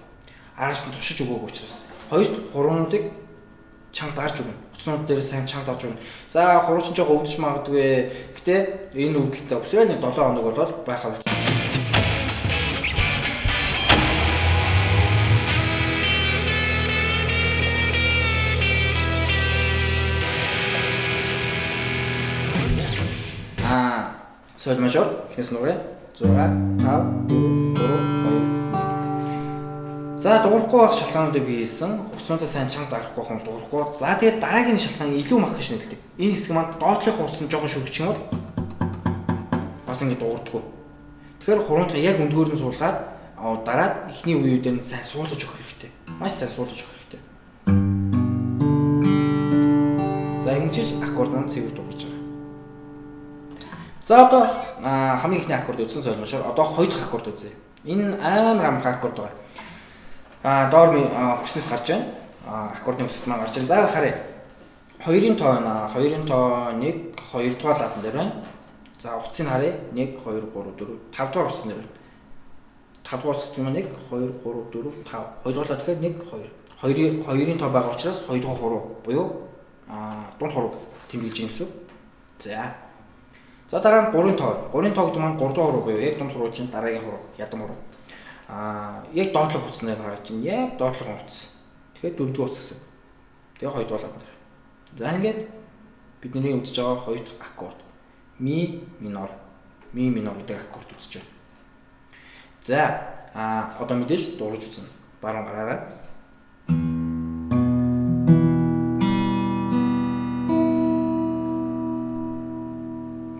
Араас нь тушиж өгөөг учраас. Хоёрт хуруунуудыг чанга дарж өгнө. Утаснууд дээр сайн чанга дарж өгнө. За хурууч нь жоо өвдөж магадгүй. Гэтэ энэ өвдөлтөд өсөөл нэг 7 хоног болоод байхаа бол. Соль мажор эхнээс нүрэ 6 5 4 3 2 1. За дуурахгүй байх шалтгаануудыг би хэлсэн. Утаснуудаа сайн чанга дарахгүй хүн дуурахгүй. За тэгээд дараагийн шалтгаан илүү мах гэж нэрлэдэг. Энэ хэсэг маань доотлох утас нь жоохон шүгчих юм бол бас ингэ дуурдаггүй. Тэгэхээр хуруунтаа яг өндгөөр нь суулгаад дараад эхний үеүүдээр нь сайн суулгаж өгөх хэрэгтэй. Маш сайн суулгаж өгөх хэрэгтэй. За ингэж аккорд маань цэвэр дуурж байгаа. За одоо хамгийн ихний аккорд үзсэн соль мажор. Одоо хоёр дахь аккорд үзье. Энэ амар амархан аккорд байгаа. Доор хүснэлт гарч байна. Аккордын хүснэлт маань гарч байна. За харъя. 2-ын тоо байна. 2-ын тоо 1 2 дугаар ладан дээр байна. За утсыг харъя. 1 2 3 4 5 дугаар утсан дээр байна. 5 дугаар утсад юм 1 2 3 4 5. 2 дугаар лад тэгэхээр 1 2. 2-ын тоо байгаа учраас 2 дугаар хуруу буюу дунд хурууг тэмдэглэж юм гэсэн. За дараа нь 3-ын тоо. 3-ын тоо гэдэг маань 3 дугаар хуруу буюу яг дунд хуруу чинь дараагийн хуруу, ядам хуруу. Яг доотлох утаснаар гарч ийн. Яг доотлох утас. Тэгэхээр 4 дугаар утас гэсэн. Тэгээ 2 дугаар лад дээр. За ингээд бидний үзэж байгаа 2 дахь аккорд. Ми минор. Ми минор гэдэг аккорд үзэж байна. За одоо мэдээж дуурайж үзнэ. Баруун гараараа.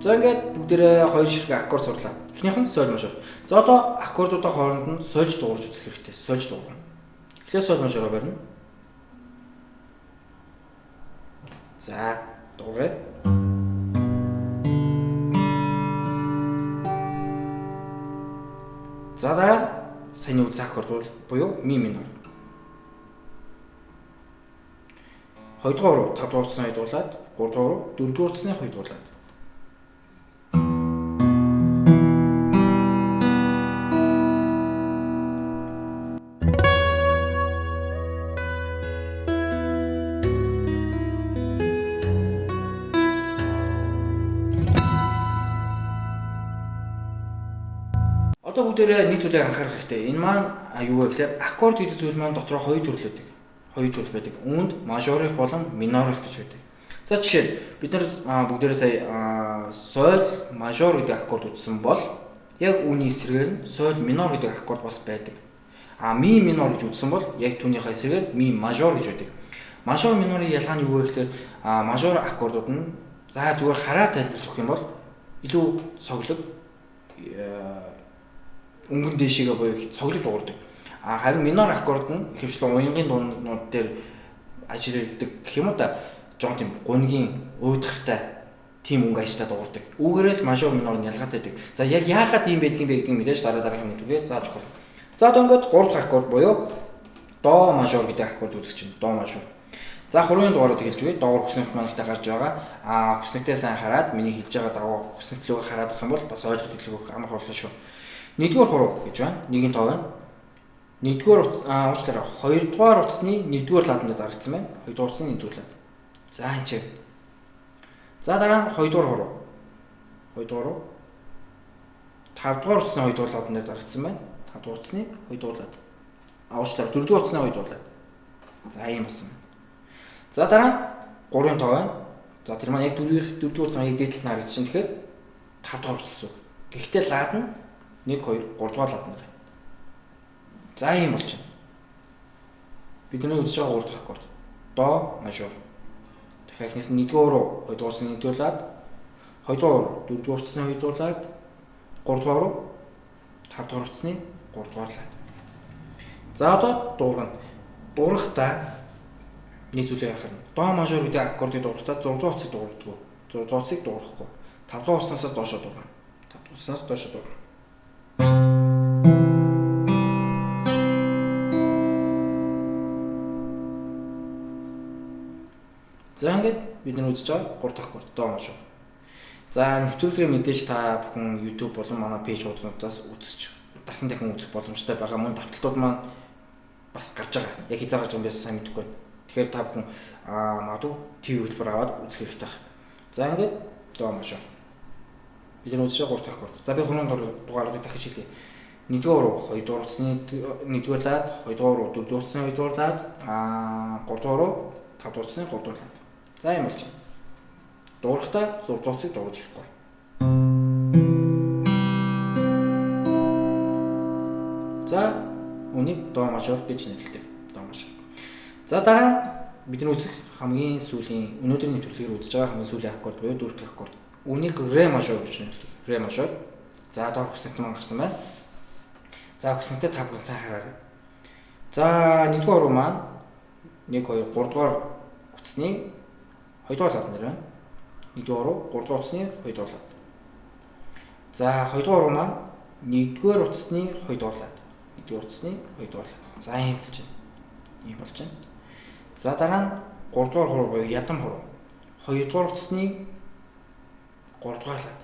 За ингээд бүгдээрээ хоёр ширхэг аккорд сурлаа. Эхнийх нь соль мажор. За одоо аккордуудаа хооронд нь сольж дуурж үзэх хэрэгтэй. Сольж дуурна. Эхлээд соль мажороо барина. За дуурай. За дараа саяны үзэх аккорд буюу ми минор. 2 дугаар руу 5 дугаар утасны хоёрдуулаад 3 дугаар руу 4 дугаар утасны хоёрдуулаад. Одоо бүгдээрээ нэг зүйлийг анхаарах хэрэгтэй. Энэ маань юу вэ гэхээр аккорд гэдэг зүйл маань дотроо хоёр төрөл байдаг. Хоёр төрөл байдаг. Үүнд мажорих болон минорих гэж байдаг. За жишээ бид нар бүгдээрээ сая соль, мажор гэдэг аккорд үзсэн бол яг үүний эсрэгээр нь соль, минор гэдэг аккорд бас байдаг. Ми минор гэж үзсэн бол яг түүнийхээ эсрэгээр ми мажор гэж байдаг. Мажор минорын ялгаа нь юу вэ гэхээр мажор аккордууд нь за зүгээр хараар тайлбарлаж өгөх юм бол илүү цоглог өнгөн дээшээгээ буюу цоглог дуурдаг. Харин минор аккорд нь ихэвчлэн уянгийн дуунууд дээр ажилладаг гэх юм уу та жоо тийм гунгийн уудахтай тийм өнгө ажиллаад дуурдаг. Үүгээрээ л мажор минор нь ялгаатай байдаг. За яг яагаад ийм байдгийг мэдээж дараагийн мэдүүлгээ зааж өгөх. За одоо ингээд 3 дахь аккорд буюу до мажор гэдэг аккорд үзэж чинь до мажор. За хурууны дугаарыг хэлж өгье. Доогуур хүснэгт манайхтай гарч байгаа. Хүснэгтээ сайн хараад миний хэлж байгаа дагуу хүснэгтлүүгээ хараад авах юм бол бас ойлгох төлөв амар хурлаа шүү. 1-р хуруу гэж байна. 1-ийн тоо байна. 1-р уучлаарай 2-р утасны 1-р лааданд дарагдсан байна. 2-р утасны 1-р лаад. За энэ чинь. За дараа нь 2-р хуруу. 2-р хуруу. 5-р утасны 2-р лааданд дарагдсан байна. 5-р утасны 2-р лаад. Уучлаарай 4-р утасны 2-р лаад. За ийм болсон. За дараа нь 3-ын тоо байна. За тэр маань яг 4-р утасны дээдлэлт харагдаж чинь тэгэхээр 5-р утас шүү. Гэхдээ лаад нь 1 2 3 дугаар лаад нэр. За ийм болж байна. Бидний үзэж байгаа 3 дахь аккорд. До мажор. Тэгэхээр эхнээс нь 1-р руу 2 дугаар утасны 1-р лаад, 2 дугаар руу 4 дугаар утасны 2 дугаар лаад, 3 дугаар руу 5 дугаар утасны 3 дугаар лаад. За одоо дуурна. Дуурахтаа нэг зүйлийг анхаарна. До мажор гэдэг аккордыг дуурахтаа 6 дугаар утсыг дуурдаг. 6 дугаар утсыг дуурахгүй. 5 дугаар утаснаас доошоо дуурна. 5 дугаар утаснаас доошоо дуурна. За ингээд бид нар үзэж байгаа 3 дахь аккорд до мажор. За нэвтрүүлгээ мэдээж та бүхэн YouTube болон манай пэйж хуудасуудаас үзэж дахин үзэх боломжтой байгаа. Мөн давталтууд маань бас гарч байгаа. Яг хязгаар гарч байгаа юм байсан сайн мэдэхгүй байна. Тэгэхээр та бүхэн магадгүй TV хөтөлбөр аваад үзэх хэрэгтэй байна. За ингээд до мажор. Бид нар үзэж байгаа 3 дахь аккорд. За би хурууны дугаарыг дахиж хэлье. 1-р руу 2 дугаар утасны 1-р лаад, 2 дугаар руу 4 дугаар утасны 2 дугаар лаад, 3 дугаар руу 5 дугаар утасны 3 дугаар лаад. За юм болж байна. Дуурахтаа 6 дугаар утсыг дуурж хэлэхгүй. За үнийг до мажор гэж нэрлэдэг. До мажор. За дараа бидний үзэх хамгийн сүүлийн өнөөдрийн нэвтрүүлгээр үзэж байгаа хамгийн сүүлийн аккорд буюу 4 дахь аккорд. Үнийг ре мажор гэж нэрлэдэг. Ре мажор. За доор хүснэгт маань гарсан байна. За хүснэгтээ та бүхэн сайн хараарай. За 1-р руу маань 1 2 3 дугаар утасны 2 дугаар лаад нэр байна. 1-р руу 3 дугаар утасны 2 дугаар лаад. За 2 дугаар руу маань 1-р утасны 2 дугаар лаад. 1-р утасны 2 дугаар лаад. За ийм болж байна. Ийм болж байна. За дараа нь 3 дугаар хуруу буюу ядам хуруу. 2 дугаар утасны 3 дугаар лаад.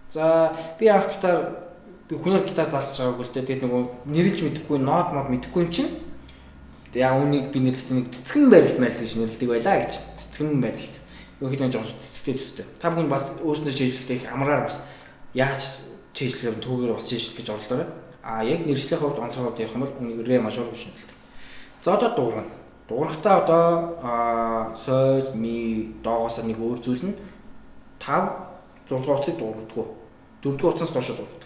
За би анх гитар би хүнээр гитар залгаж байгааг л дээ. Тэгээд нөгөө нэрлж мэдэхгүй, нот мод мэдэхгүй юм чинь. Яг үнийг би нэрлэхдээ нэг цэцгэн барилт мэл гэж нэрлэдэг байлаа гэж. Цэцгэн барилт. Юу гэдэг нь жоохон цэцэгтэй төстэй. Та бүхэн бас өөрснөө чийжлэхдээ их амраар бас яаж чийжлэхээр түүгээр бас чийжлэх гэж оролдоорой. Яг нэршлийн хувьд онцлог хувьд явах юм бол үнийг ре мажор гэж нэрлэдэг. За одоо дуурна. Дуурахтаа одоо соль, ми, доогоос нэг өөр зүйл нь 5 6 дугаар утсыг дуурдаггүй. 4 дугаар утсаас доошоо дуурдаг.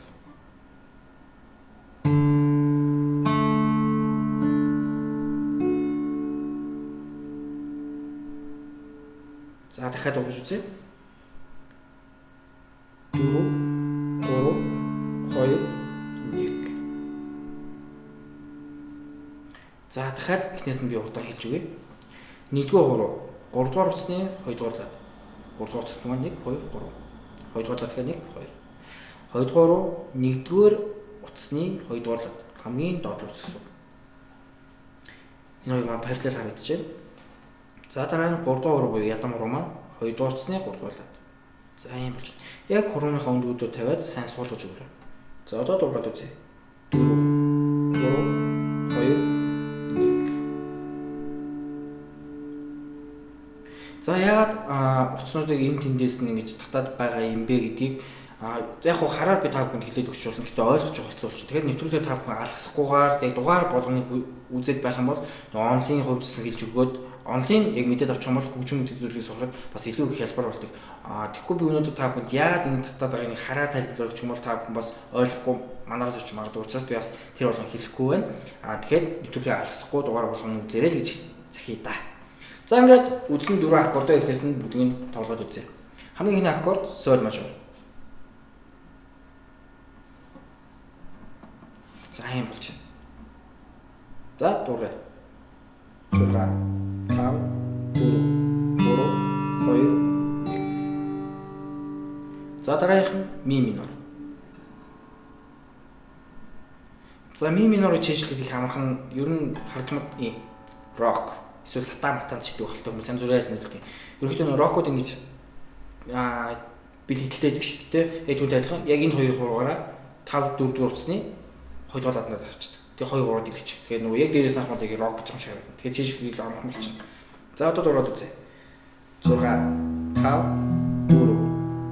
За дахиад дуурж үзье. За дахиад эхнээс нь би удаан хэлж өгье. 1-р хуруу 3-р утасны 2-р лад. 3-р утасны маань 1 2 3. 2-р лад гэхэд 1 2. 2-р руу 1-р утасны 2-р лад хамгийн доод утас. Энэ хоёр маань параллел харагдаж байна. За дараа нь 3-р хуруу буюу ядам хуруу маань 2-р утасны 3-р лад. За юм болж байна. Яг хурууныхаа өндгүүдөө тавиад сайн суулгаж өгөөрэй. За одоо дургаад үзье. 4 3 2 За яагаад утаснуудыг энэ тэндээс нь ингэж татаад байгаа юм бэ гэдгийг яг хуу хараад би та бүхэнд хэлээд өгч болно. Гэхдээ ойлгож явах хэцүү болчих. Тэгэхээр нэвтрүүлгээр та бүхэн алгасахгүйгээр яг дугаар болгоныг үзээд байх юм бол онлын хувьд ч хэлж өгөөд онлын яг мэдээд авчих юм бол хөгжим мэдээ зүйлийг сурахад бас илүү их хялбар болдог. Тэгэхгүй би өнөөдөр та бүхэнд яагаад энэ татаад байгааг хараад тайлбарлах гэх юм бол та бүхэн бас ойлгохгүй манараад авч магадгүй учраас би бас тэр болгон хэлэхгүй байна. Тэгэхээр нэвтрүүлгээ алгасахгүй дугаар болгоныг үзээрэй л гэж захий та. За ингээд үдсэн 4 аккордоо ихнээс нь бүгдийг тоглоод үзье. Хамгийн ихний аккорд соль мажор. За юм болж байна. За дураа. 6 5 4 3 2 1. За дараагийнх нь ми минор. За ми минорыг чийжлэхэд их амархан ер нь хардмад рок эсвэл сатан матан ч гэдэг багтал хүмүүс янз бүрээр хэлдэг. Ерөнхийдөө рокууд ингэж бэлгэлтэй байдаг шүү дээ. Яг түүнтэй адилхан яг энэ хоёр хуруугаараа 5 4 дугаар утасны 2 дугаар ладнаад авчдаг. Тэгээ 2 3 дэлгэж. Тэгээ нөгөө яг дээрээс нь ахмад яг рок гэж юм шиг байна. Тэгээ чийжлэхэд амархан болчихно. За одоо дураад үзье. 6 5 4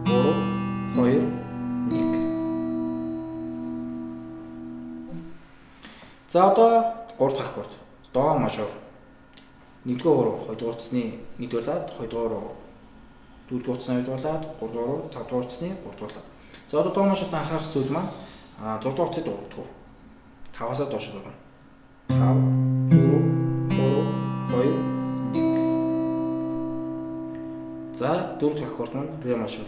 3 2 1. За одоо 3 дахь аккорд. До мажор. 1-р хуруу 2-р утасны 1-р лад, 2-р хуруу 4-р утасны 2-р лад, 3-р хуруу 5-р утасны 3-р лад. За одоо до мажорт анхаарах зүйл маань 6-р утасыг дурддаг. 5-аас доош дурна. 5 4 3 2 1. За 4 дахь аккорд маань ре мажор.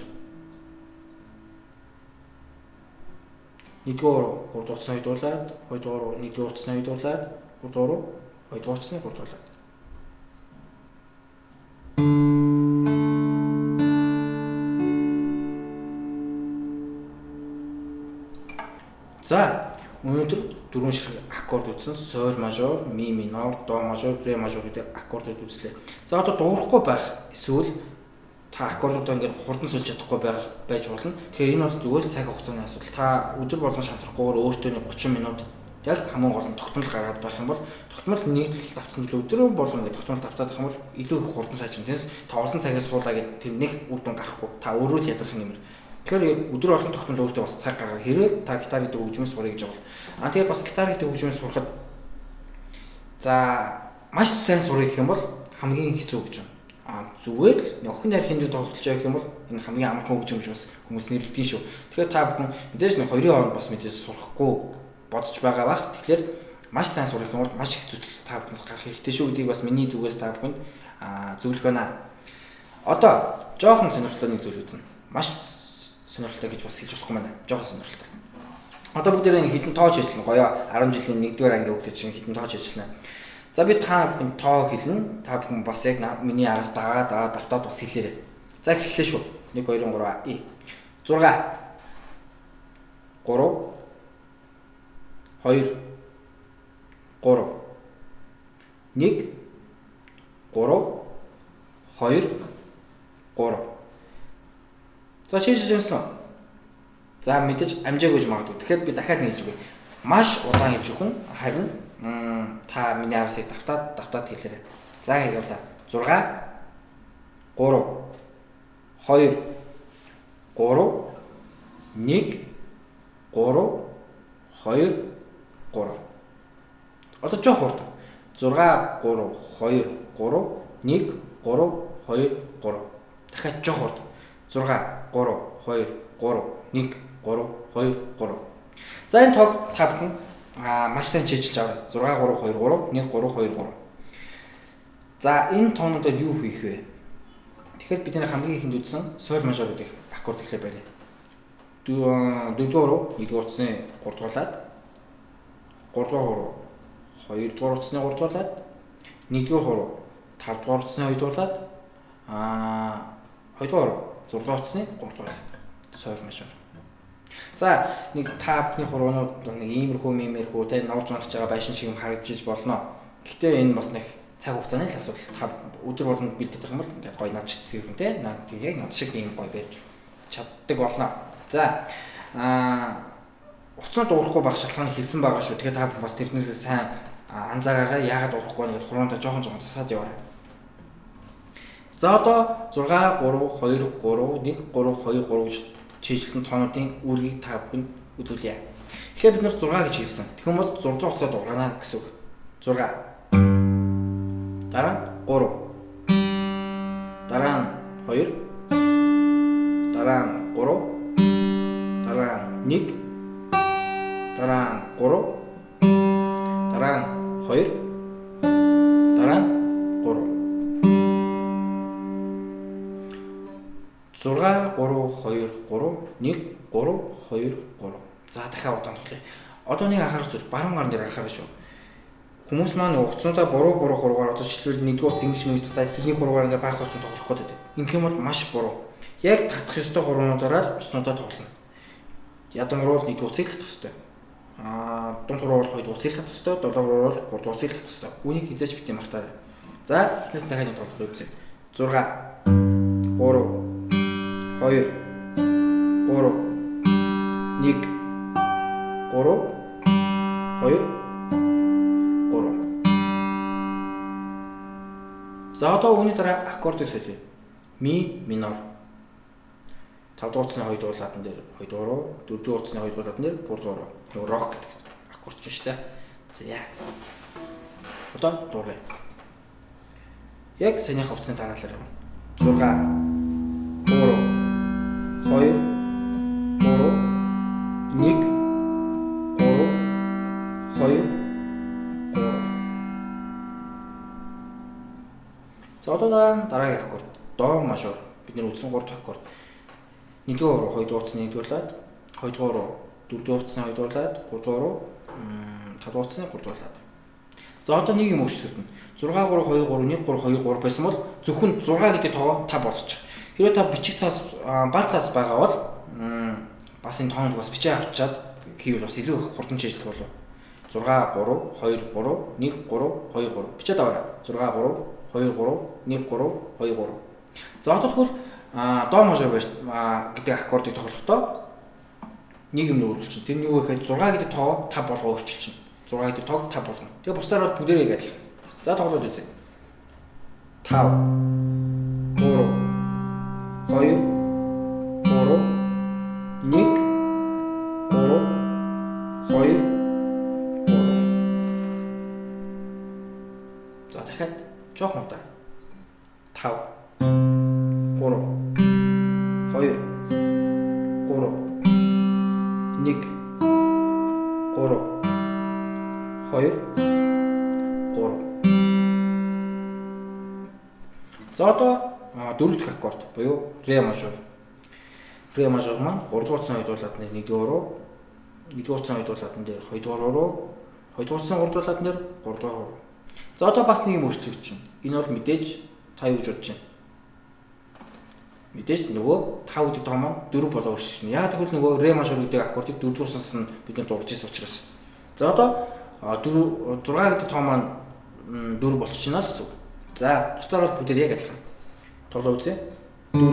1-р хуруу 3-р утасны 2-р лад, 2-р хуруу 1-р утасны 2-р лад, 3-р хуруу 2-р утасны 3-р лад. За өнөөдөр 4 ширхэг аккорд үзсэн. Соль мажор, ми минор, до мажор, ре мажор гэдэг аккордууд үзлээ. За одоо дуурахгүй байх эсвэл та аккордуудаа ингээд хурдан сольж чадахгүй байж болно. Тэгэхээр энэ бол зүгээр л цаг хугацааны асуудал. Та өдөр болгон шалрахгүйгээр өөртөө 30 минут яг хамгийн гол нь тогтмол гаргаад байх юм бол тогтмол нийтлэл давтсан зүйл өдрөө болгон ингээд тогтмол давтаад байх юм бол илүү их хурдан сайжрна. Тэгээс та олон цагаас суулаа гэдэг тэр нэг үр дүн гарахгүй. Та өөрөө л ядрах нэмэр. Тэгэхээр яг өдөр болгон тогтмол өөртөө бас цаг гаргах хэрэг та гитар гэдэг хөгжмөө сурах гэж байна. Тэгэхээр бас гитар гэдэг хөгжмөө сурахад за маш сайн сурах гэх юм бол хамгийн хэцүү гэж байна. Зүгээр л охин найр хинжүү тоглож байгаа гэх юм бол энэ хамгийн амархан хөгжим гэж бас хүмүүс нэрлэдэг шүү. Тэгэхээр та бүхэн мэдээж нэг хоёрын хооронд бас мэдээж сурахгүй бодож байгаа бах. Тэгэхээр маш сайн сурах юм бол маш их зүйл та бүхнээс гарах хэрэгтэй шүү гэдгийг бас миний зүгээс та бүхэнд зөвлөх байна. Одоо жоохон сонирхолтой нэг зүйл үзнэ. Маш сонирхолтой гэж бас хэлж болохгүй байна. Жоохон сонирхолтой. Одоо бүгдээрээ хитэн тоож хэлнэ. Гоёо 10 жилийн 1-р анги хүүхдүүд чинь хитэн тоож хэлнэ. За би та бүхэн тоо хэлнэ. Та бүхэн бас яг миний араас дагаад давтаад бас хэлээрэй. За эхэллээ шүү. 1 2 3 и 6 3 2 3 1 3 2 3. За чийж хэлсэн. За мэдээж амжаагүй гэж магадгүй. Тэгэхээр би дахиад хэлж өгье. Маш удаан хэлж өгөн. Харин та миний араасыг давтаад хэлээрэй. За явуулаа. 6 3 2 3 1 3 2 3. Одоо жоох хурд. 6 3 2 3 1 3 2 3. Дахиад жоох хурд. 6 3 2 3 1 3 2 3. За энэ тоог та бүхэн маш сайн чийжилж аваа. 6 3 2 3 1 3 2 3. За энэ тоонуудад юу хийх вэ? Тэгэхээр бидний хамгийн ихэнд үзсэн соль мажор гэдэг аккорд эхлэх байна. 4 дугаар руу 1 дугаар утасны 3 дугаар лад 3 дугаар руу 2 дугаар утасны 3 дугaaрлаад 1 дугаар хуруу 5 дугаар утасны 2 дугаарлаад 2 дугаар 6 дугаар утасны 3 дугаарлаад sol major. За нэг та бүхний хуруунууд нэг иймэрхүү те норж унах байгаа байшин шиг юм харагдаж болно. Гэхдээ энэ бас нэг цаг хугацааны л асуудал. Та өдөр болгонд бэлдэх юм бол ингээд гоё над шиг зэрэг те над яг над шиг ийм гоё байж чаддаг болно. За уцнууд уурахгүй байх шалтгаан хэлсэн байгаа шүү. Тэгэхээр та бас тэрнээс сайн анзаараарай. Яагаад уурахгүй нэг хуруунда жоохон засаад яваарай. За одоо 6 3 2 3 1 3 2 3 гэж чиглэсэн тоонуудын үүргийг та бүхэнд үзүүлье. Тэгэхээр бид нар 6 гэж хэлсэн. Тэгэх юм бол 6 дахь уцаа дуургана гэсэн үг. 6. Дараа 3. Дараа нь 2. Дараа нь 3. Дараа нь 1. Дараа нь 3. Дараа нь 2. Дараа нь 3. 6 3 2 3 1 3 2 3. За дахиад удаан тоглоё. Одоо нэг анхаарах зүйл баруун гар дээр анхаарах шүү. Хүмүүс маань уцнуудаа буруу хуруугаар одоо шилбэл 1-р уц ингэж мэгсэлтэй сэргийн хуруугаар ингээ баах уцнууд тоглох гээд байдаг. Ингэх юм бол маш буруу. Яг татах ёстой хуруунуудаараа уцнуудаа тоглоно. Ядамруул 1-р уцыг татах ёстой. Дунд хуруугаар 2-р уцыг татах ёстой, долоо хуруугаар 3-р уцыг татах ёстой. Үүнийг хизээж битэн мартаарай. За эхнээс дахиад тоглох үзье. 6 3 2 3 1 3 2 За одоо үүний дараа аккордыг солио. Ми минор. 5 дугаар утасны 2 дугаар ладан дээр 2 дугаар, 4 дугаар утасны 2 дугаар ладан дээр 3 дугаар. Нөгөө рок гэдэг аккорд ч шүү дээ. За яа. Одоо дуурай. Яг санийхаа утасны дараалал явна. 6 3 2 3 1 3 2 За одоо дараагийн аккорд до мажор бид нэр үзсэн 3 дахь аккорд 1 дугаар 2 дугаар утасны 1 дугаарлаад 2 дугаар 4 дугаар утасны 2 дугаарлаад 3 дугаар 5 дугаар утасны 3 дугаарлаад. За одоо нэг юм өөрчлөгдөн. 6 3 2 3 1 3 2 3 байсан бол зөвхөн 6 гэдэг тоогоо та болгочих. Хэрвээ та бичих цаас бал цаас байгаа бол бас энэ тооныг бас бичээ авчаад хийвэл бас илүү их хурдан чийжлэх болов. 6 3 2 3 1 3 2 3 бичээд аваарай. 6 3 2 3 1 3 2 3. За одоо тэгвэл до мажор гэдэг аккордыг тоглохдоо нэг юм өөрчлөлт. Тэр нь юу вэ гэхээр 6 гэдэг тоо 5 болгоо өөрчилчихнэ. 6 гэдэг тоог 5 болгоно. Тэгээ бусдаар бүгдээрээ яг адил. За тоглоод үзье. 5 3 2 3 1 3 2 3. За дахиад жоохон удаа. 5 3 2 3 1 3 2 3. За одоо 4 дахь аккорд буюу ре мажор. Ре мажор маань 3 дугаар утасны 2 дугаар ладны 1 дугаар, 1 дугаар утасны 2 дугаар ладан дээр 2 дугаар руу, 2 дугаар утасны 3 дугаар ладан дээр 3 дугаар руу. За одоо бас нэг юм өөрчлөгдөж байна. Энэ бол мэдээж та юу гэж бодож байна? Мэдээж нөгөө 5 гэдэг тоо маань 4 болоо өөрчлөж байна. Яагаад гэвэл нөгөө ре мажор гэдэг аккордыг 4 дуусаас нь бид нар дурж ирсэн учраас. За одоо 6 гэдэг тоо маань 4 болчихж байна л гэсэн үг. За бусдаар бол бүгд яг адилхан. Тоглоо үзье. 4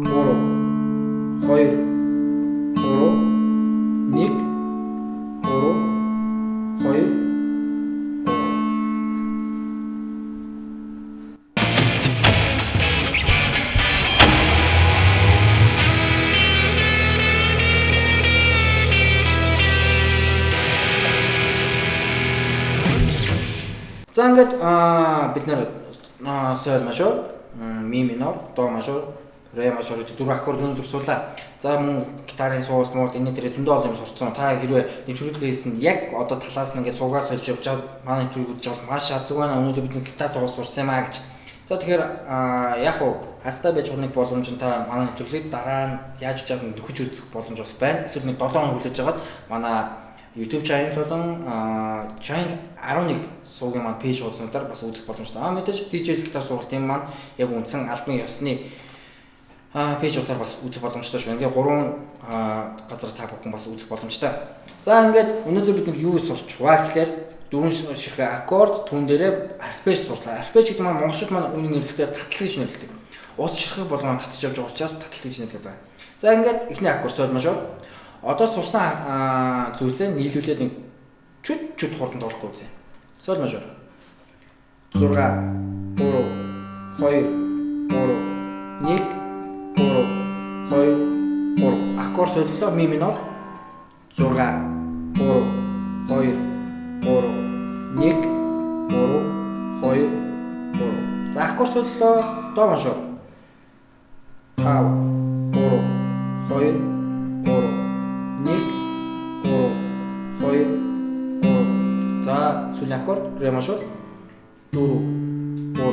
3 2 3 1 3 2 За ингээд бид нар sol major, mi minor, do major, re major гэдэг дөрвөн аккорд өндөр суулаа. За мөн гитарын суулт муу энэ тэр зөндөө олон юм сурцсан. Та хэрвээ нэвтрүүлгээс нь яг одоо талаас нь ингээд суугаас олж явж байгаа манай нэвтрүүлгүүд жоо маш азгүй байна. Өнөөдөр бид гитар тоглож сурсан юм аа гэж. За тэгэхээр яг уу хастай байж хурныг боломж нь та манай нэвтрүүлгийг дараа нь яаж ч чадсан нөхөж үзэх боломж бол байна. Эсвэл нэг 7 хоног хүлээж аваад манай YouTube channel болон channel 11 суугийн маань пэйж хуудсуудаар бас үзэх боломжтой. Мэдээж DJ гитар сургалтын маань яг үндсэн албан ёсны пэйж хуудсаар бас үзэх боломжтой шүү. Ингээ 3 газар та бүхэн бас үзэх боломжтой. За ингээд өнөөдөр бид юу сурч байгаа гэхээр дөрвөн ширхэг аккорд түүн дээрээ арпеж сурлаа. Арпеж гэдэг маань монголчууд маань үнэн нэрлэхдээ татал гэж нэрлэдэг. Уц ширхэг болгон татж явж байгаа учраас татал гэж нэрлэдэг байна. За ингээд эхний аккорд соль мажор. Одоо сурсан зүйлсээ нийлүүлээд нэг чүт хурдан тоглохгүй үзье. Соль мажор. 6 3 2 3 1 3 2 3 аккорд солилоо ми минор 6 3 2 3 1 3 2 3 за аккорд солилоо до мажор 5 3 2 за сүүлийн аккорд ре мажор 4 3 2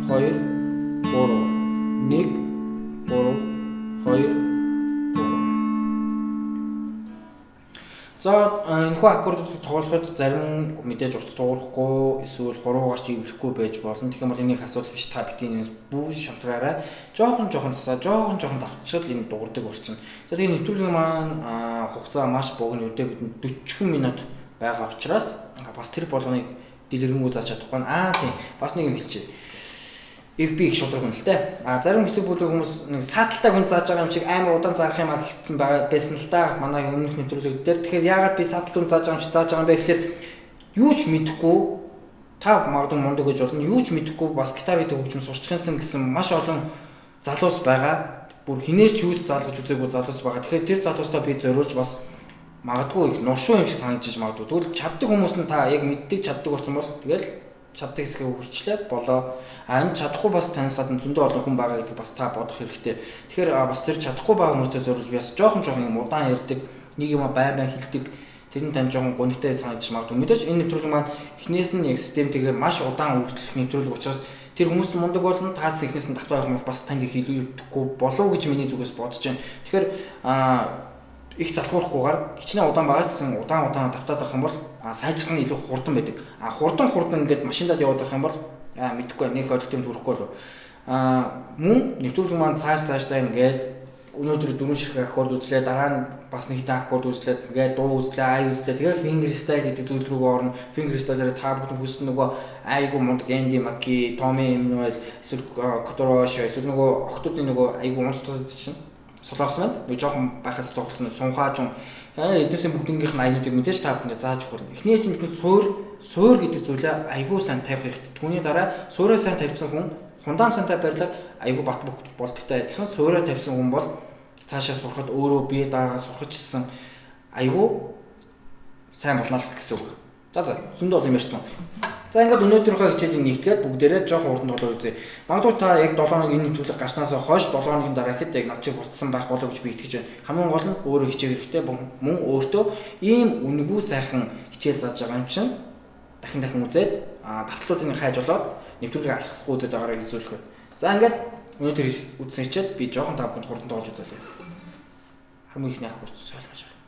3 1 3 2 за энэхүү аккордыг тоглоход зарим мэдээж урт дуурахгүй эсвэл хуруу гарч ивлэхгүй байж болно. Тэгэхээр бол энэний асуудал биш. Та бидний бүү шамтраараа жоохон засаа жоохон давчрал энэ дуурдаг болчихно. За тэгээ нэвтрүүлгийн маань хугацаа маш богино үедээ бидэнд 40 минут байгаа учраас бас тэр болгоныг дэлгэрэнгүй зааж чадахгүй. Тийм бас нэг юм хэлчихье. FB их шудраг юм л те. Зарим хэсэг бүлэг хүмүүс нэг сааталтай хүн зааж байгаа юм шиг амар удаан заах юм гэсэн байсан л та. Манай өмнөх нэвтрүүлэг дээр. Тэгэхээр яагаад би сааталтай хүн зааж байгаа юм шиг зааж байгаа юм бэ гэхээр юу ч мэдэхгүй та магадгүй мундаг гэж болно. Юу ч мэдэхгүй бас гитар гэдэг хөгжим сурчхинсан гэсэн маш олон залуус байгаа. Бүр хинээс ч юу ч заалгаж үзээгүй залуус байгаа. Тэгэхээр тэр залуустаа би зориулж бас магадгүй их нуршуу юм шиг санагдаж магадгүй. Тэгвэл чаддаг хүмүүс нь та яг мэддэг чаддаг болсон бол тэгэл чаддаг хэсгээ хүрчлээ болоо. Чадахгүй бас танаас гадна зөндөө олон хүн байгаа гэдэг бас та бодох хэрэгтэй. Тэгэхээр бас тэр чадахгүй байгаа хүмүүстэй зориулж би бас жоохон юм удаан ярьдаг, нэг юм байн хэлдэг. Тэр нь тань жоохон гонигтай санагдаж магадгүй. Мэдээж энэ нэвтрүүлэг маань эхнээс нь яг системтэйгээр маш удаан үргэлжлэх нэвтрүүлэг учраас тэр хүмүүс мундаг болно. Таас эхнээс нь татвар авах бас танд хэлүүлэхгүй болов гэж миний зүгээс бодож байна. Тэгэхээр их залхуурахгүйгээр хичнээн удаан байгаас удаан давтаад авах юм бол сайжрах нь илүү хурдан байдаг. Хурдан ингээд машиндаад яваад байх юм бол мэдэхгүй нэг хөдөлгөөнд хүрэхгүй болов. Мөн нэвтрүүлэг маань цаашдаа ингээд өнөөдөр 4 ширхэг аккорд үзлээ, дараа нь бас нэг хэдэн аккорд үзлээ, ингээд дуу үзлээ, ай үзлээ. Тэгээ finger style гэдэг зүйл рүү орно. Finger style-ээр та бүхэн хүссэн нөгөө айгу мундаг Andy Mackey, Tommy Emmanuel, эсвэл Kotorosh, эсвэл нөгөө охтуудын нөгөө айгу монстр чинь солонгос мэд нэг жоохон байхаас тоглосон сунхаажун эднээсээ бүгднгийнх нь айнуудыг мэдээж та бүхэнд зааж өгөх. Эхний чинь суур гэдэг зүйлээ айгуу сайн тавих хэрэгтэй. Түүний дараа суураа сайн тавьсан хүн хундаам сантай байрлал айгуу бат болдогтой адилхан суураа тавьсан хүн бол цаашаа сурахад өөрөө бие даагаа сурахжсэн айгуу сайн болно гэсэн үг. За зөндөө юм ярьсан. За ингээд өнөөдрийнхөө хичээлийн нэгтгээд бүгдээрээ жоохон хурдан тоглоо үзье. Магадгүй та яг 7 хоног энэ нэвтрүүлэг гарснаас хойш 7 хоногийн дараа ихэд яг над чиг бурцсан байх болов гэж би итгэж байна. Хамгийн гол нь өөрөө хичээх хэрэгтэй мөн өөртөө ийм үнэгүй сайхан хичээл зааж байгаа юм чинь дахин үзээд давталтуудыг хайж болоод нэвтрүүлгийг алхасгүй үзээд байгаараа хэлцүүлэх байна. За ингээд өнөөдөр үзсэн хичээл би жоохон та бүхэнд хурдан тоглож үзүүлээ. Хамгийн ихний аккорд солиулж байна.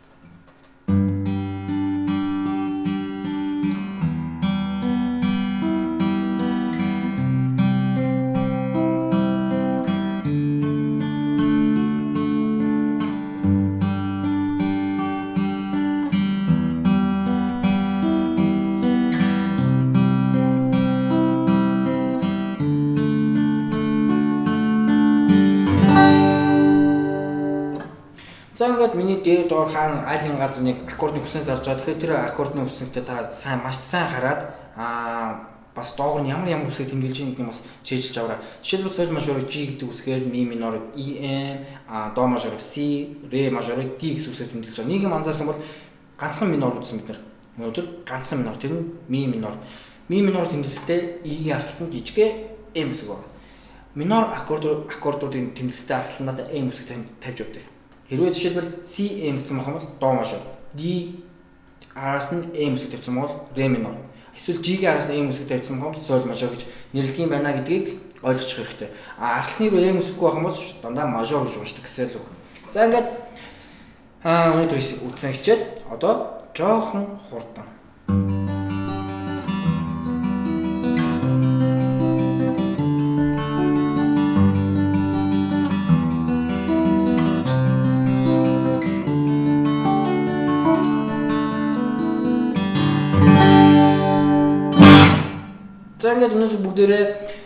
За ингээд миний дээр доор хаана айлын газар нэг аккордын хүснэг зарж байгаа. Тэгэхээр тэр аккордын хүснэгтээ та маш сайн хараад бас доогор нь ямар хүсэг тэмдэглэж байгаа юм бас чийжилж аваарай. Жишээлбэл соль мажорыг G гэдэг үсгээр ми минорыг E, до мажорыг C, ре мажорыг D гэсэн үсгээр тэмдэглэж байгаа. Нэг юм анзаарах юм бол ганцхан минор үзсэн бид нар. Өнөөдөр ганцхан минор тэр нь ми минор. Ми минор тэмдэглэлтэй E-ийн аргалт нь жижиг M үсэг байна. Минор аккордуудын тэмдэглэлтэй аргалт нь надад M үсэг тавьж өгдөг. Хэрвээ жишээлбэл C M гэсэн юм бол до мажор, D араас нь M үсэг тавьсан бол ре минор. Эсвэл G-ийн араас нь M үсэг тавьсан бол соль мажор гэж нэрлэдэг юм байна гэдгийг ойлгочих хэрэгтэй. Аралтны руу M үсэхгүй байх юм бол дандаа мажор гэж уушдаг гэсэн л үг. За ингээд өнөөдөр үзсэн хичээл одоо жоохон хурдан. За ингээд өнөөдөр бүгдээрээ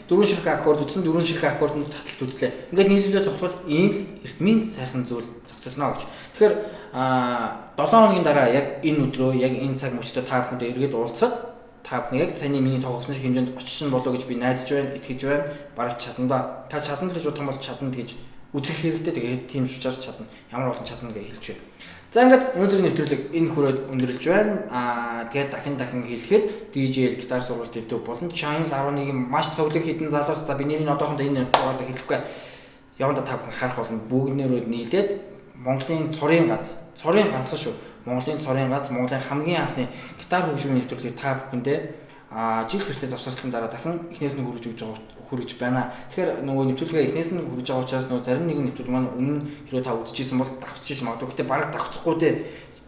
дөрвөн ширхэг аккорд үзсэн, дөрвөн ширхэг аккордыг таталт үзлээ. Ингээд нийлүүлээд тогтвол ийм эртмийн сайхан зүйл зохицолно гэж. Тэгэхээр 7 хоногийн дараа яг энэ өдрөө яг энэ цаг мөчтөд та бүхэндээ эргээд уулзаад та бүхэн яг саяны миний тоглосон шиг хэмжээнд очих нь болоо гэж би найдаж байна, итгэж байна. Бараг чадандаа. Та чадна гэж бодох юм бол чадна гэж үзэх хэрэгтэй. Тэгээд тийм ч учраас чадна. Ямар болон чадна гэж хэлж байна. За ингээд өнөөдрийн нэвтрүүлэг энэ хүрээд өндөрлж байна. Тэгээд дахин хэлэхэд DJ гитар сургалт дэвтэг болон Channel 11-ийн маш цогцлог хитэн залуус за би нэрийг одоохондоо энэ дугаард хэлэхгүй. Яванда та бүхэн харах болно. Бүгднээрөө нийлээд Монголын цорын ганц шүү. Монголын цорын ганц Монголын хамгийн анхны гитар хөгжмийн нэвтрүүлгийг та бүхэндээ жил хүртэл завсарласан дараа дахин эхнээс нь хүргэж байна. Тэгэхээр нөгөө нэвтрүүлгээ эхнээс нь хүргэж байгаа учраас нөгөө зарим нэгэн нэвтрүүлэг маань өмнө хэрвээ та үзчихсэн бол давхчихж магадгүй. Гэтэ бараг давхчихгүй дээ.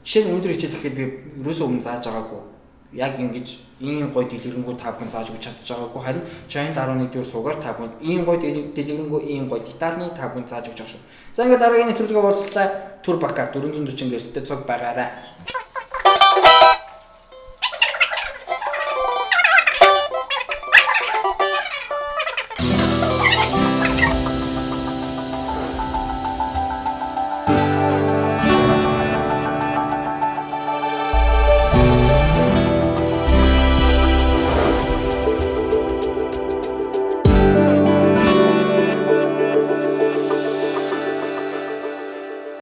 Жишээ нь өндөр хичээл гэхэд би ерөөсөө өмнө зааж байгаагүй. Яг ингэж ийм гоё дэлгэрэнгүй та бүхэн зааж өгч чадчих байгаагүй. Харин Channel 11 дээр суугаар та бүхэн ийм гоё дэлгэрэнгүй ийм гоё детальны та бүхэн зааж өгч байгаа шүү. За ингээд дараагийн нэвтрүүлгээ уулзлаа. Түр Бака 440 гэрстэй цог байгаарай.